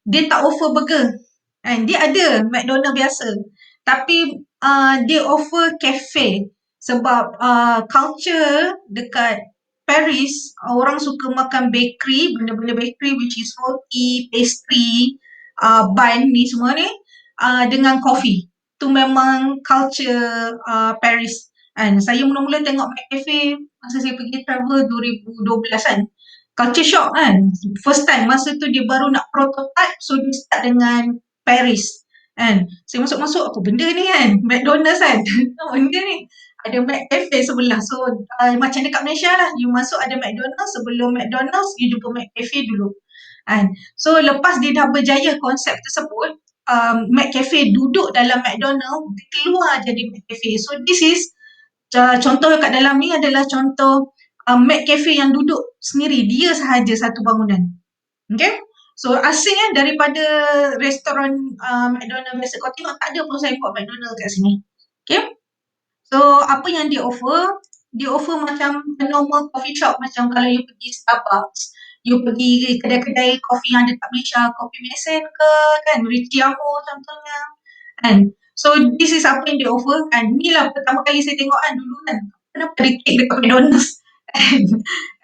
dia tak offer burger. Dia ada McDonald's biasa. Tapi dia offer cafe. Sebab culture dekat Paris, orang suka makan bakery, benda-benda bakery which is roti, pastry, bun ni semua ni, dengan coffee. Tu memang culture Paris. Saya mula-mula tengok McCafe masa saya pergi travel 2012 kan. Culture shock kan. First time masa tu dia baru nak prototype, so dia start dengan Paris. Saya masuk-masuk, apa benda ni kan? McDonald's kan? Apa benda ni? Ada McCafe sebelah. So macam dekat Malaysia lah. You masuk ada McDonald's, sebelum McDonald's you jumpa McCafe dulu. So lepas dia dah berjaya konsep tersebut, McCafe duduk dalam McDonald's, dia keluar jadi McCafe. So this is contoh kat dalam ni adalah contoh McCafe yang duduk sendiri, dia sahaja satu bangunan. Okay? So asing daripada restoran McDonald's biasa. Kau tengok tak ada pun signboard McDonald's kat sini. Okay? So apa yang dia offer? Dia offer macam normal coffee shop, macam kalau you pergi Starbucks, you pergi kedai-kedai kopi yang ada kat Malaysia, Kopi Mason ke kan, Richie Amo contohnya. So this is apa yang dia offer. Ni lah pertama kali saya tengok dulu kan, kenapa ada kek dekat McDonald's.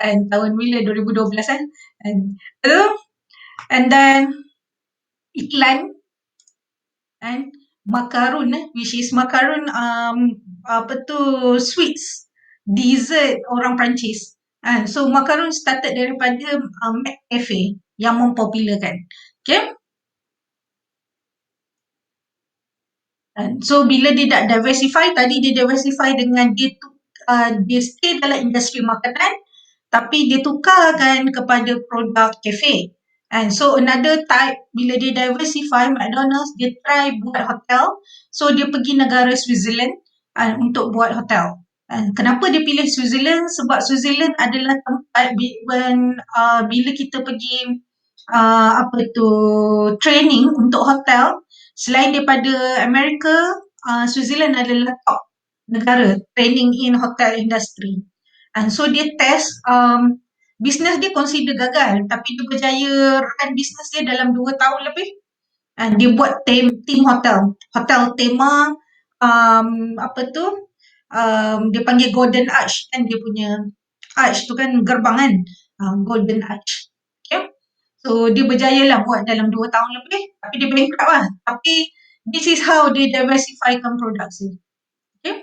Tahun bila? 2012 kan. And then iklan macaron which is macaron sweets, dessert orang Perancis. So macaron started daripada McCafe yang mempopularkan. Okay? So bila dia dah diversify, tadi dia diversify dengan dia stay dalam industri makanan, tapi dia tukarkan kepada produk cafe. So another type, bila dia diversify McDonald's, dia try buat hotel. So dia pergi negara Switzerland untuk buat hotel. Kenapa dia pilih Switzerland? Sebab Switzerland adalah tempat bila kita pergi training untuk hotel, selain daripada Amerika, Switzerland adalah top negara training in hotel industry. So dia test, business dia consider gagal, tapi dia berjaya run business dia dalam 2 tahun lebih. Dia buat team hotel tema, dia panggil Golden Arch kan, dia punya arch tu kan gerbang kan, Golden Arch. Okay? So dia berjaya lah buat dalam 2 tahun lebih, tapi dia bankrupt lah. Tapi this is how dia diversifykan produk dia. Okay?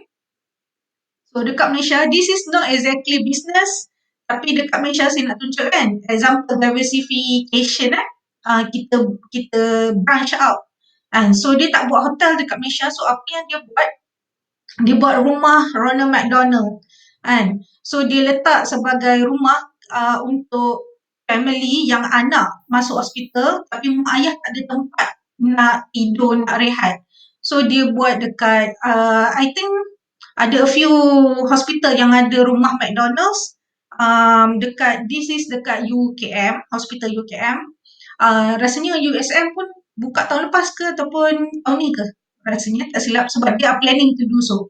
So dekat Malaysia, this is not exactly business, tapi dekat Malaysia saya nak tunjuk kan, example diversification kita branch out. So dia tak buat hotel dekat Malaysia, so apa yang dia buat? Dia buat rumah Ronald McDonald. So dia letak sebagai rumah untuk family yang anak masuk hospital, tapi mak ayah tak ada tempat nak tidur, nak rehat. So dia buat dekat, I think ada a few hospital yang ada rumah McDonald's. This is dekat UKM, Hospital UKM. Rasanya USM pun buka tahun lepas ke ataupun tahun ni ke? Rasanya tak silap, sebab they are planning to do so.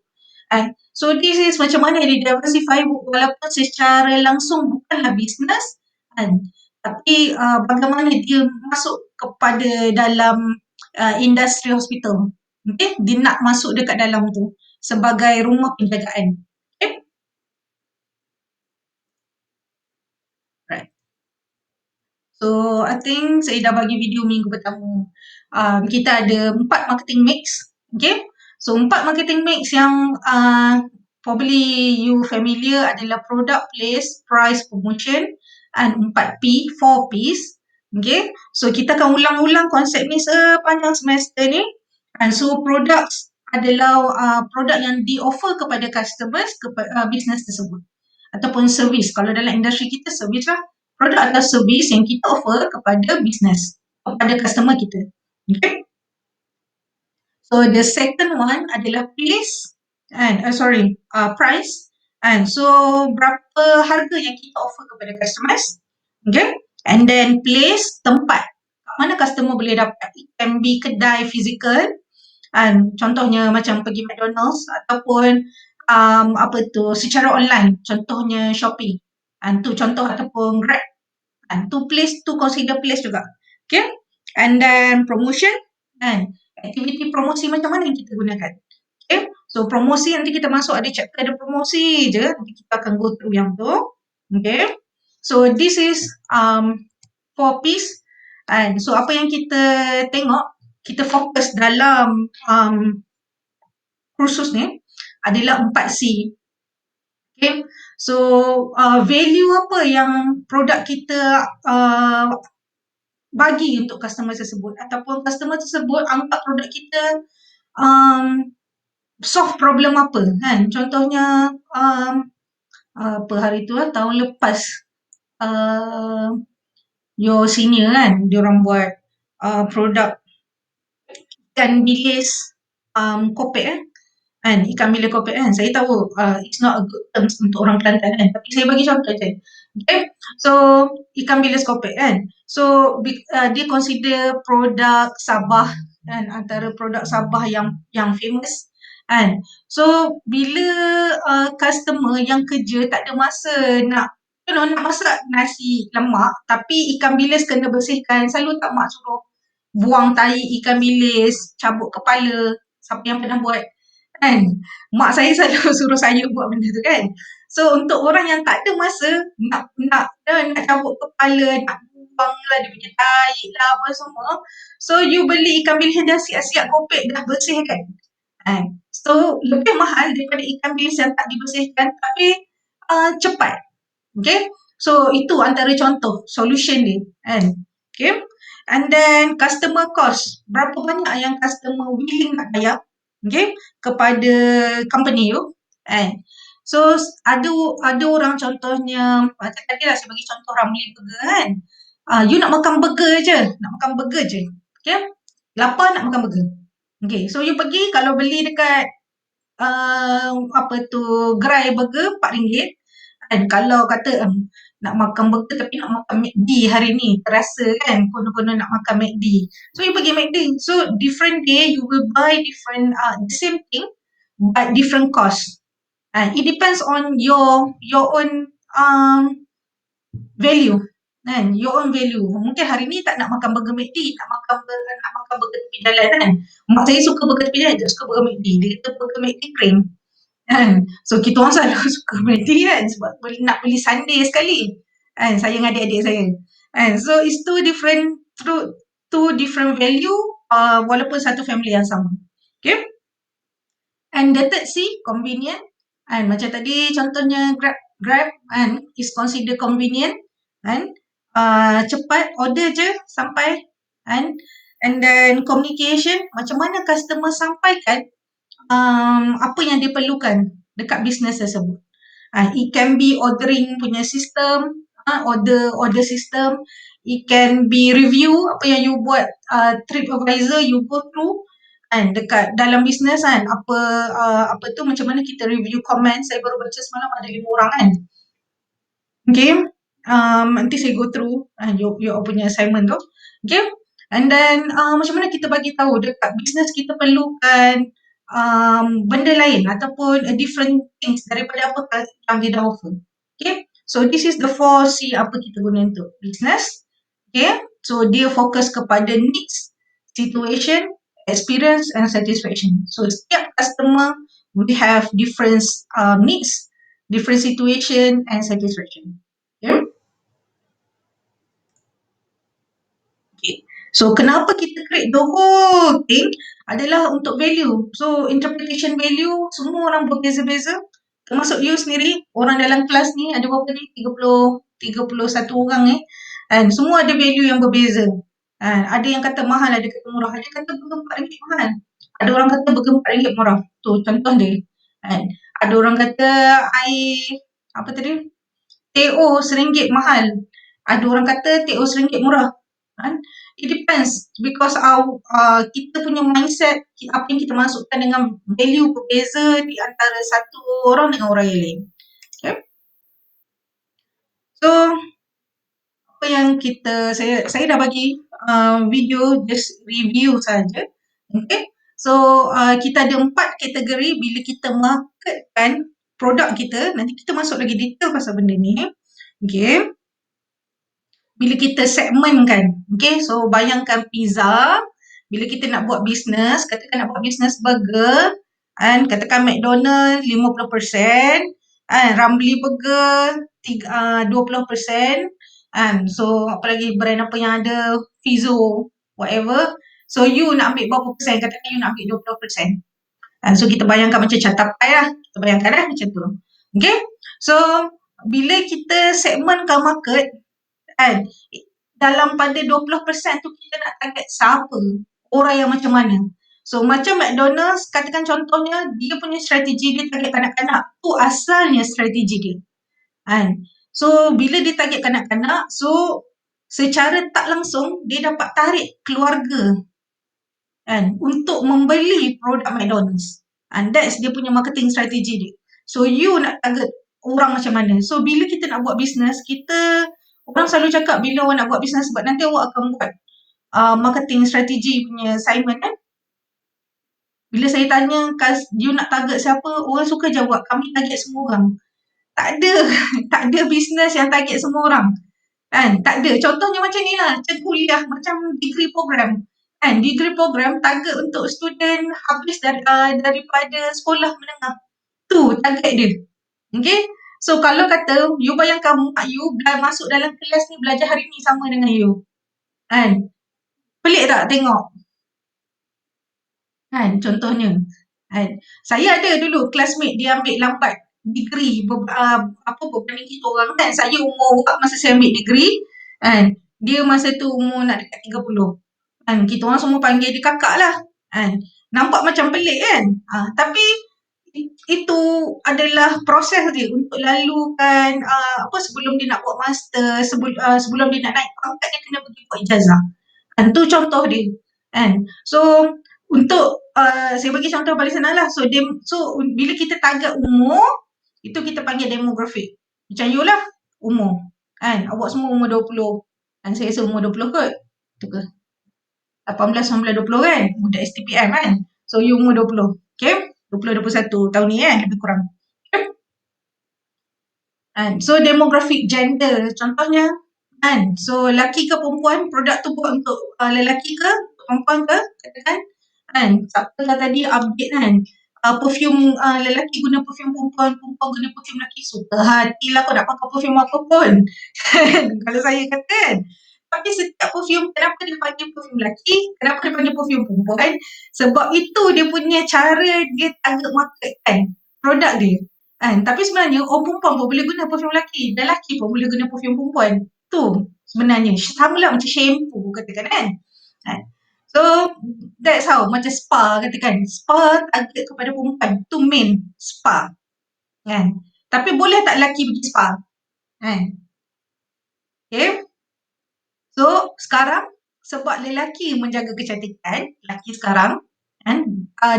So this is macam mana dia diversify walaupun secara langsung bukanlah bisnes kan, tapi bagaimana dia masuk kepada dalam industri hospital. Okay, dia nak masuk dekat dalam tu sebagai rumah penjagaan. Okay, right. So I think saya dah bagi video minggu pertama. Kita ada 4 marketing mix. Okay. So 4 marketing mix yang probably you familiar adalah product, place, price, promotion, and 4P, 4 Ps. Okay. So kita akan ulang-ulang konsep ni sepanjang semester ni. And so products adalah produk yang di-offer kepada customers, kepada business tersebut. Ataupun servis. Kalau dalam industri kita, servis lah. Produk adalah servis yang kita offer kepada business, kepada customer kita. Okay. So the second one adalah place and price. And so berapa harga yang kita offer kepada customers. Okay. And then place, tempat. Kat mana customer boleh dapat. It can be kedai physical. And contohnya macam pergi McDonald's ataupun secara online. Contohnya Shopee. And tu contoh ataupun Grab. And to consider place juga. Okay. And then promotion and aktiviti promosi macam mana yang kita gunakan. Okay. So promosi nanti kita masuk ada chapter ada promosi je. Nanti kita akan go through yang tu. Okay. So this is 4 piece. And so apa yang kita tengok, kita fokus dalam kursus ni adalah 4C. Okay. So value apa yang produk kita bagi untuk customer tersebut ataupun customer tersebut anggap produk kita solve problem apa kan. Contohnya apa hari tu tahun lepas your senior kan, diorang buat produk ikan bilis kopek kan, ikan bilis kopek kan. Saya tahu it's not a good term untuk orang Kelantan kan, tapi saya bagi contoh je. Okay, so ikan bilis kopek kan. So dia consider produk Sabah kan, antara produk Sabah yang famous kan. So bila customer yang kerja tak ada masa nak masak nasi lemak, tapi ikan bilis kena bersihkan, selalu tak mak suruh buang tahi ikan bilis, cabut kepala. Siapa yang pernah buat kan? Mak saya selalu suruh saya buat benda tu kan. So untuk orang yang tak ada masa nak cabut kepala, nak buang lah dia punya tahi lah apa semua. So you beli ikan bilis yang dah siap-siap kopek, dah bersih kan. So lebih mahal daripada ikan bilis yang tak dibersihkan tapi cepat. Okay. So itu antara contoh solution dia kan. Okay. And then customer cost. Berapa banyak yang customer willing nak bayar okay, kepada company you. So ada orang contohnya, macam tadi lah saya bagi contoh Ramly Burger kan. You nak makan burger je. Okay. Lapar nak makan burger. Okay. So you pergi kalau beli dekat gerai burger RM4. Dan kalau kata nak makan burger tapi nak makan McD hari ni, terasa kan konon-konon nak makan McD. So you pergi McD. So different day you will buy different the same thing but different cost. It depends on your own value. Kan? Your own value. Mungkin hari ni tak nak makan burger McD, nak makan burger tepi jalan kan. Mak saya suka burger tepi jalan, tak suka burger McD. Dia kata burger McD cream. Kan? So kita orang selalu suka McD kan sebab nak beli Sunday sekali. Kan? Saya dengan adik-adik saya. Kan? So it's two different value walaupun satu family yang sama. Okay? And the third C, convenient. And macam tadi contohnya Grab and is considered convenient. And cepat, order je sampai. And then communication, macam mana customer sampaikan apa yang dia perlukan dekat business tersebut. It can be ordering punya system, order system. It can be review, apa yang you buat, TripAdvisor you go through kan dekat dalam business kan, macam mana kita review comment. Saya baru baca semalam ada 5 orang kan. Okay, nanti saya go through your punya assignment tu. Okay, and then macam mana kita bagi tahu dekat business kita perlukan benda lain ataupun a different things daripada apa yang dia dah offer. Okay, so this is the 4C apa kita guna untuk business. Okay, so dia fokus kepada needs, situation, experience and satisfaction. So setiap customer we have different needs, different situation and satisfaction. Okay. Okay. So kenapa kita create the whole thing adalah untuk value. So interpretation value semua orang berbeza-beza. Termasuk you sendiri, orang dalam kelas ni ada berapa ni? 31 orang And semua ada value yang berbeza. Ada yang kata mahal, ada kata murah. Ada kata burger RM4 mahal. Ada orang kata burger RM4 murah. Tu contoh dia. Ada orang kata air, apa tadi? TO RM1 mahal. Ada orang kata TO RM1 murah. It depends because kita punya mindset, apa yang kita masukkan dengan value berbeza di antara satu orang dengan orang yang lain. Okay. So, apa yang saya dah bagi video just review saja. Okay. So, kita ada 4 kategori bila kita marketkan produk kita. Nanti kita masuk lagi detail pasal benda ni. Okay. Bila kita segmentkan, okay, so bayangkan pizza, bila kita nak buat bisnes, katakan nak buat bisnes burger, katakan McDonald 50%, Ramly Burger 20%, so apa lagi brand apa yang ada, Fizzo, whatever, so you nak ambil berapa persen, katakan you nak ambil 20%. So kita bayangkan macam catapai lah, kita bayangkan macam tu. Okay, so bila kita segmentkan market, dalam pada 20% tu kita nak target siapa, orang yang macam mana. So macam McDonald's, katakan contohnya dia punya strategi dia target kanak-kanak, tu asalnya strategi dia. So bila dia target kanak-kanak, so secara tak langsung dia dapat tarik keluarga untuk membeli produk McDonald's. That's dia punya marketing strategi dia. So you nak target orang macam mana. So bila kita nak buat bisnes, orang selalu cakap bila orang nak buat bisnes, sebab nanti awak akan buat marketing strategi punya assignment Bila saya tanya, you nak target siapa, orang suka jawab, kami target semua orang. Tak ada, tak ada bisnes yang target semua orang. Tak ada. Contohnya macam ni lah, macam kuliah, macam degree program. Degree program target untuk student habis daripada sekolah menengah. Tu target dia. Okay? So kalau kata, you bayangkan mak you masuk dalam kelas ni belajar hari ni sama dengan you. Pelik tak tengok? Contohnya. Saya ada dulu classmate dia ambil lambat degree berbanding kita orang Saya umur masa saya ambil degree dia masa tu umur nak dekat 30. Kita orang semua panggil dia kakak lah. Nampak macam pelik tapi itu adalah proses dia untuk lalukan sebelum dia nak buat master, sebelum dia nak naik pangkat dia kena pergi buat ijazah. Tu contoh dia. So untuk saya bagi contoh paling senang lah. So bila kita target umur, itu kita panggil demographic. Macam you lah, umur. Awak semua umur 20. Saya rasa umur 20 kot. Tu ke? 18, 19, 20 kan? Budak STPM So you umur 20. Okay? 20, 21 tahun ni lebih kurang. Okay? So demographic gender contohnya. So lelaki ke perempuan, produk tu buat untuk lelaki ke, perempuan ke, katakan. Siapa lah tadi update perfume lelaki guna perfume perempuan, perempuan guna perfume lelaki. Suka hatilah kau nak pakai perfume apa pun. Kalau saya kata Tapi setiap perfume, kenapa dia panggil perfume lelaki, kenapa dia panggil perfume perempuan? Sebab itu dia punya cara dia target market produk dia. Tapi sebenarnya orang perempuan pun boleh guna perfume lelaki, dan lelaki pun boleh guna perfume perempuan. Tu sebenarnya. Sama lah macam shampoo katakan So, that's how. Macam spa katakan. Spa target kepada perempuan. Tu main spa. Tapi boleh tak lelaki pergi spa? Okay. So, sekarang sebab lelaki menjaga kecantikan, lelaki sekarang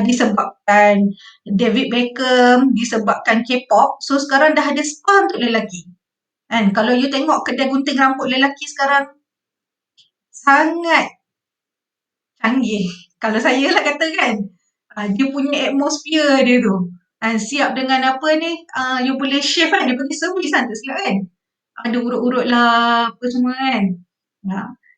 disebabkan David Beckham, disebabkan K-pop, so sekarang dah ada spa untuk lelaki. Kalau you tengok kedai gunting rambut lelaki sekarang, sangat canggih. Kalau saya lah kata Dia punya atmosphere dia tu. Siap dengan apa ni, you boleh shave kan, dia pergi servis kan, tak silap kan. Ada urut-urut lah, apa semua kan.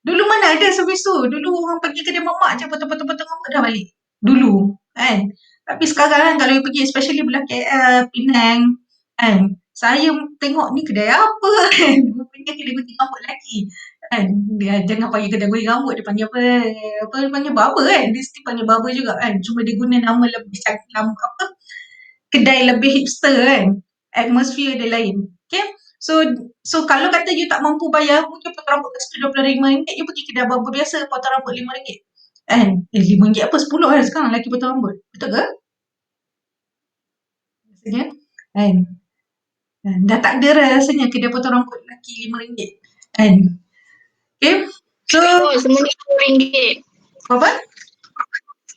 Dulu mana ada servis tu, dulu orang pergi kedai mamak je, potong-potong-potong rambut dah balik. Dulu, kan. Tapi sekarang kan, kalau you pergi, especially belah KL, Penang, kan. Saya tengok ni kedai apa kan. Rupanya kedai gunting rambut lelaki. Kan. Dia jangan panggil kedai gunting rambut, dia panggil apa, dia panggil barber kan. Dia still panggil barber juga kan. Cuma dia guna nama lebih cantik, apa, kedai lebih hipster kan. Atmosphere dia lain. Okay. So kalau kata you tak mampu bayar, mungkin potong rambut kat situ RM25, you pergi kedai barber biasa, potong rambut RM5. Kan? RM5 apa, 10 kan sekarang lelaki potong rambut. Betul ke? Rasanya. Kan? Dah tak ada rasanya kedai potong rambut lelaki RM5. Kan? Okay. So, semuanya RM10. apa?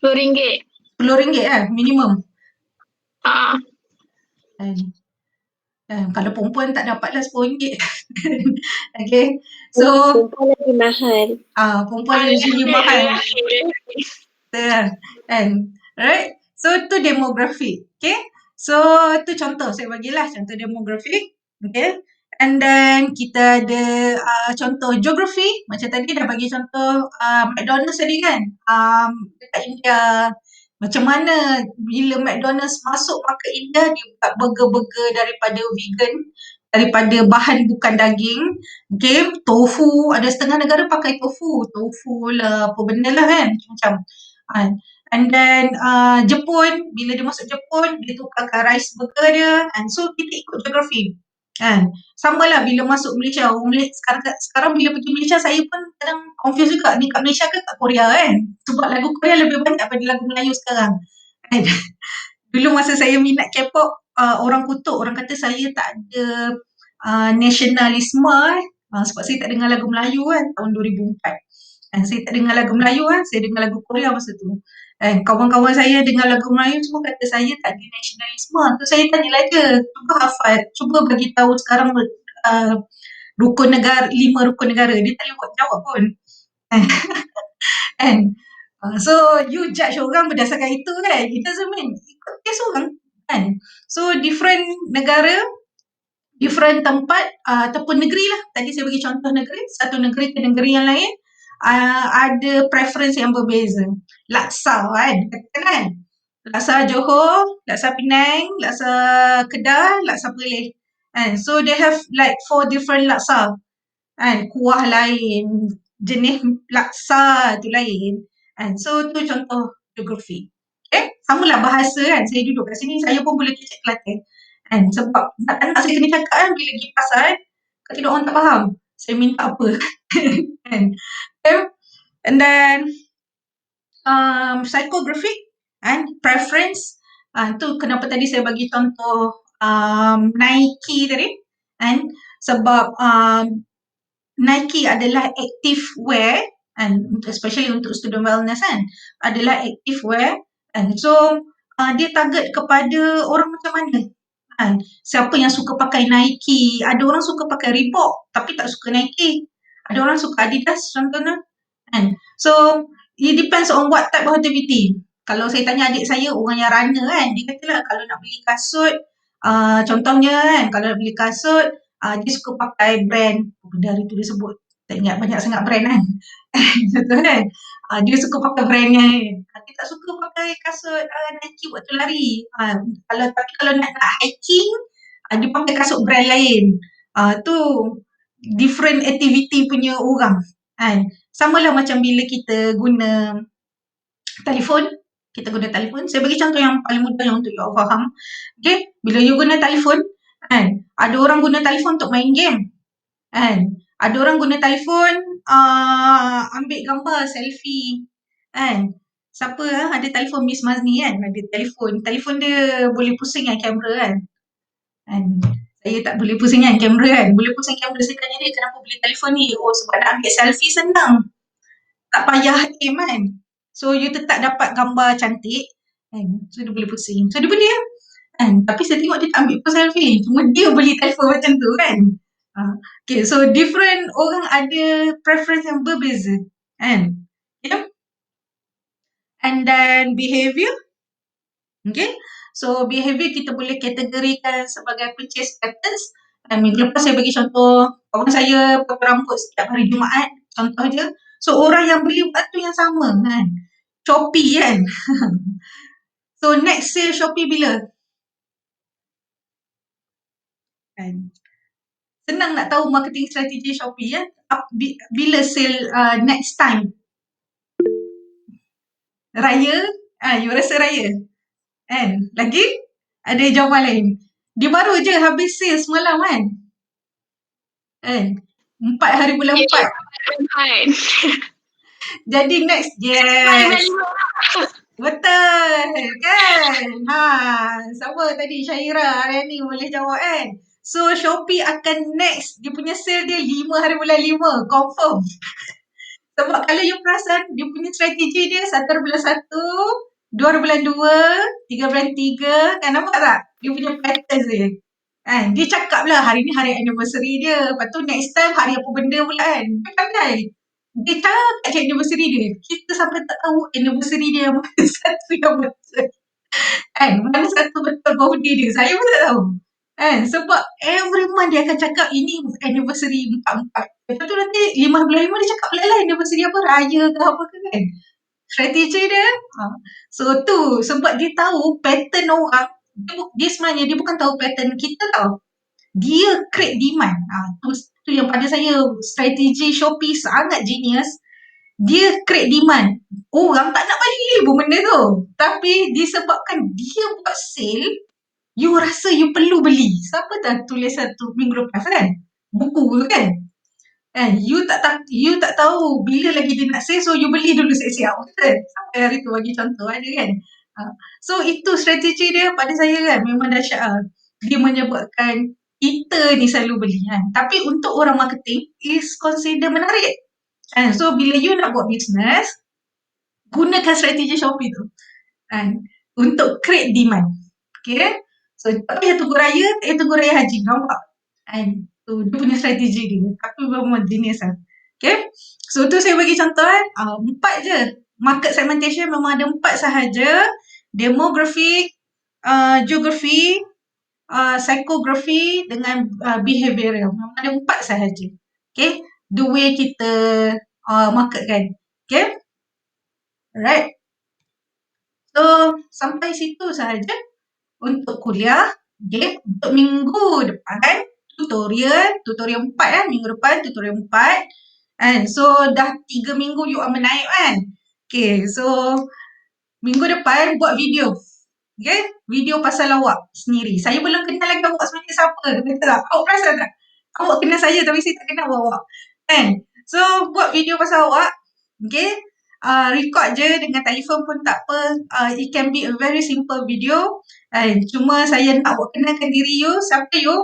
RM10. RM10 lah, minimum. Ah, Kan? Kalau perempuan tak dapatlah RM10. Okay. So, perempuan lebih mahal. perempuan usually mahal. Kan? Alright. So, tu demografi. Okay. So, tu contoh. Saya bagilah contoh demografi. Okay. And then, kita ada contoh geografi. Macam tadi dah bagi contoh McDonald's tadi kan. Dekat India. Macam mana bila McDonald's masuk market India, dia buat burger-burger daripada vegan, daripada bahan bukan daging. Okay. Tofu. Ada setengah negara pakai tofu. Tofu lah, apa benda lah kan. Macam. And then Jepun, bila dia masuk Jepun, dia tukarkan rice burger dia. So kita ikut geografi. Sama lah bila masuk Malaysia. Sekarang bila pergi Malaysia, saya pun kadang confuse juga. Ni kat Malaysia ke kat Korea kan? Sebab lagu Korea lebih banyak daripada lagu Melayu sekarang. Kan? Dulu masa saya minat K-pop, orang kutuk. Orang kata saya tak ada nasionalisme. Sebab saya tak dengar lagu Melayu kan tahun 2004. Saya tak dengar lagu Melayu kan, saya dengar lagu Korea masa tu. Kawan-kawan saya dengar lagu Melayu semua kata saya tak ada nasionalisme. Tu saya tanyalah dia, cuba hafal, cuba bagi tahu sekarang rukun negara, 5 rukun negara. Dia tak boleh buat jawab pun. Kan? So you judge orang berdasarkan itu kan. It doesn't mean ikut kes orang kan. So different negara, different tempat ataupun negeri lah. Tadi saya bagi contoh negeri, satu negeri ke negeri yang lain ada preference yang berbeza. Laksa kan, katakan kan. Laksa Johor, laksa Penang, laksa Kedah, laksa Perlis. So they have like 4 different laksa. Kuah lain, jenis laksa tu lain. So tu contoh geografi. Okay, samalah bahasa kan. Saya duduk kat sini, saya pun boleh cakap Kelantan. Sebab tak nak saya kena cakap kan, bila pergi pasar, kalau tidak orang tak faham. Saya minta apa. Kan. And then psychographic and preference. Tu kenapa tadi saya bagi contoh Nike tadi. Sebab Nike adalah active wear, and especially untuk student wellness kan, adalah active wear. So dia target kepada orang macam mana. Siapa yang suka pakai Nike. Ada orang suka pakai Reebok tapi tak suka Nike. Ada orang suka Adidas contohnya. So it depends on what type of activity. Kalau saya tanya adik saya, orang yang runner kan, dia katalah kalau nak beli kasut, contohnya kan, kalau nak beli kasut, dia suka pakai brand, benda hari tu dia sebut, tak ingat banyak sangat brand kan. Contoh kan, dia suka pakai brand yang dia tak suka pakai kasut Nike waktu lari. Tapi kalau nak hiking, dia pakai kasut brand lain. Tu different activity punya orang. Sama lah macam bila kita guna telefon. Kita guna telefon. Saya bagi contoh yang paling mudah yang untuk you all faham. Okay, bila you guna telefon, ada orang guna telefon untuk main game. Ada orang guna telefon ambil gambar, selfie. Siapa ada telefon Miss Mazni kan? Ada telefon. Telefon dia boleh pusing kan kamera kan? Saya tak boleh pusing kan kamera kan? Boleh pusing kamera. Saya tanya dia, kenapa beli telefon ni? Oh, sebab nak ambil selfie senang. Tak payah aim kan. So you tetap dapat gambar cantik. So dia boleh pusing. So dia beli lah. Tapi saya tengok dia tak ambil pun selfie. Cuma dia beli telefon macam tu kan. Okay, so different orang ada preference yang berbeza. Yeah. And then behaviour. Okay. So behavior kita boleh kategorikan sebagai purchase patterns. Minggu lepas saya bagi contoh kawan saya potong rambut setiap hari Jumaat, contoh je. So orang yang beli waktu yang sama kan. Shopee kan. So next sale Shopee bila? Kan. Senang nak tahu marketing strategi Shopee ya. Bila sale next time? Raya? You rasa raya? Kan? Lagi? Ada jawapan lain? Dia baru je habis sale semalam kan? Kan? 4 hari bulan 4. Empat. Jadi next, Hari yes. bulan 5. Betul kan? Siapa tadi? Syaira hari ni boleh jawab kan? So Shopee akan next dia punya sale dia 5 hari bulan 5, confirm. Sebab kalau you perasan dia punya strategi dia 1 hari bulan 1, 2 hari bulan 2, 3 bulan 3, kan nampak tak? Dia punya patterns dia. Kan? Dia cakap lah hari ni hari anniversary dia. Lepas tu next time hari apa benda pula kan? Dia pandai. Dia cakap je anniversary dia. Kita sampai tak tahu anniversary dia yang mana satu yang betul. Kan? Mana satu betul birthday dia. Saya pun tak tahu. Kan? Sebab every month dia akan cakap ini anniversary 4-4. Lepas tu nanti 5 bulan 5 dia cakap pula lah anniversary apa, raya ke apa ke kan. Strategi dia. So tu sebab dia tahu pattern orang. Dia sebenarnya dia bukan tahu pattern kita tau. Dia create demand. Tu yang pada saya strategi Shopee sangat genius. Dia create demand. Orang tak nak beli pun benda tu. Tapi disebabkan dia buat sale, you rasa you perlu beli. Siapa dah tulis satu minggu lepas kan? Buku tu kan? You tak tahu bila lagi dia nak sale, so you beli dulu siap-siap. Betul? Sampai hari tu bagi contoh ada kan? So itu strategi dia pada saya kan memang dahsyat. Dia menyebabkan kita ni selalu beli kan. Tapi untuk orang marketing is consider menarik. So bila you nak buat business, gunakan strategi Shopee tu. Untuk create demand. Okay? So tak payah tunggu raya, tak payah tunggu raya haji. Nampak? Tu dia punya strategi dia. Tapi memang genius lah. Okay? So tu saya bagi contoh 4 je. Market segmentation memang ada 4 sahaja. Demographic, geography, psychography dengan behavioral. Memang ada 4 sahaja. Okay? The way kita market kan. Okay? Alright. So, sampai situ sahaja untuk kuliah. Okay? Untuk minggu depan, tutorial 4 kan. Minggu depan, tutorial 4. So, dah 3 minggu you akan menaik kan. Okay, so minggu depan buat video. Okay? Video pasal awak sendiri. Saya belum kenal lagi awak sebenarnya siapa. Betul tak? Awak perasan tak? Awak kenal saya tapi saya tak kenal awak. Kan? So, buat video pasal awak. Okay? Record je dengan telefon pun tak apa. It can be a very simple video. Cuma saya nak awak kenalkan diri you. Siapa you?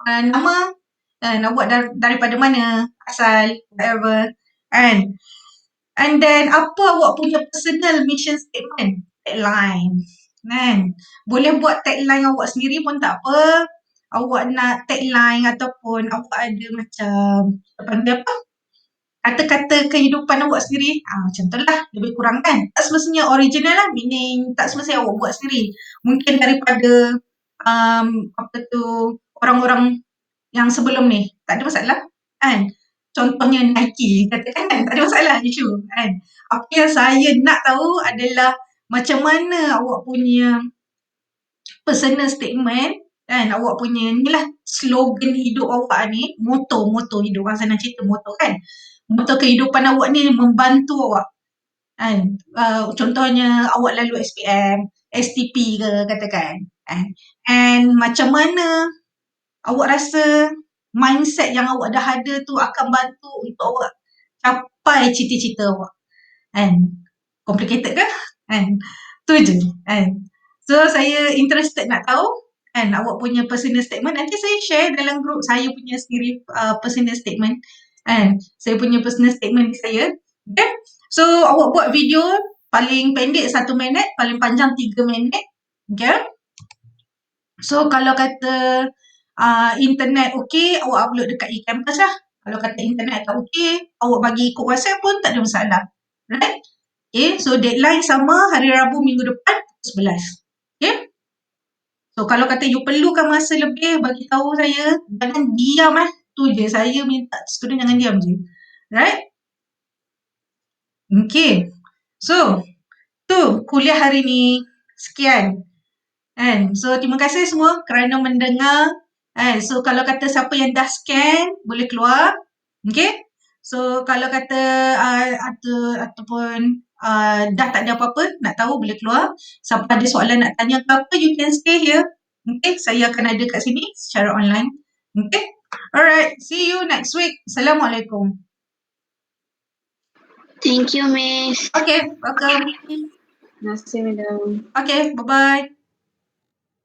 Nama. Awak daripada mana? Asal. Whatever. And then apa awak punya personal mission statement? Tagline. Kan? Boleh buat tagline awak sendiri pun tak apa. Awak nak tagline ataupun awak ada macam panggil apa? Kata-kata kehidupan awak sendiri. Contohlah lebih kurang kan. Tak semestinya original lah. Meaning tak semestinya awak buat sendiri. Mungkin daripada orang-orang yang sebelum ni. Tak ada masalah. Kan? Contohnya Nike, katakan kan, tak ada masalah isu kan. Apa yang saya nak tahu adalah macam mana awak punya personal statement kan, awak punya ni lah slogan hidup awak ni, moto hidup, orang senang cerita moto kan. Moto kehidupan awak ni membantu awak kan. Contohnya awak lalu SPM, STP ke katakan kan. And macam mana awak rasa mindset yang awak dah ada tu akan bantu untuk awak capai cita-cita awak. Complicated ke? Tu je. So, saya interested nak tahu awak punya personal statement. Nanti saya share dalam group saya punya sendiri personal statement. Saya punya personal statement saya. Okay? So, awak buat video paling pendek 1 minit, paling panjang 3 minit. Okay? So, kalau kata internet okey, awak upload dekat e-campus lah. Kalau kata internet tak okey, awak bagi ikut WhatsApp pun tak ada masalah. Right? Okay, so deadline sama hari Rabu minggu depan pukul 11. Okay? So kalau kata you perlukan masa lebih bagi tahu saya, jangan diam Tu je saya minta student jangan diam je. Right? Okay. So, tu kuliah hari ni. Sekian. So terima kasih semua kerana mendengar. So kalau kata siapa yang dah scan boleh keluar. Okay? So kalau kata ataupun dah tak ada apa-apa nak tahu boleh keluar. Siapa ada soalan nak tanya ke apa, you can stay here. Okay? Saya akan ada kat sini secara online. Okay? Alright. See you next week. Assalamualaikum. Thank you, Miss. Okay. Welcome. Terima kasih, Madam. Okay. Bye-bye.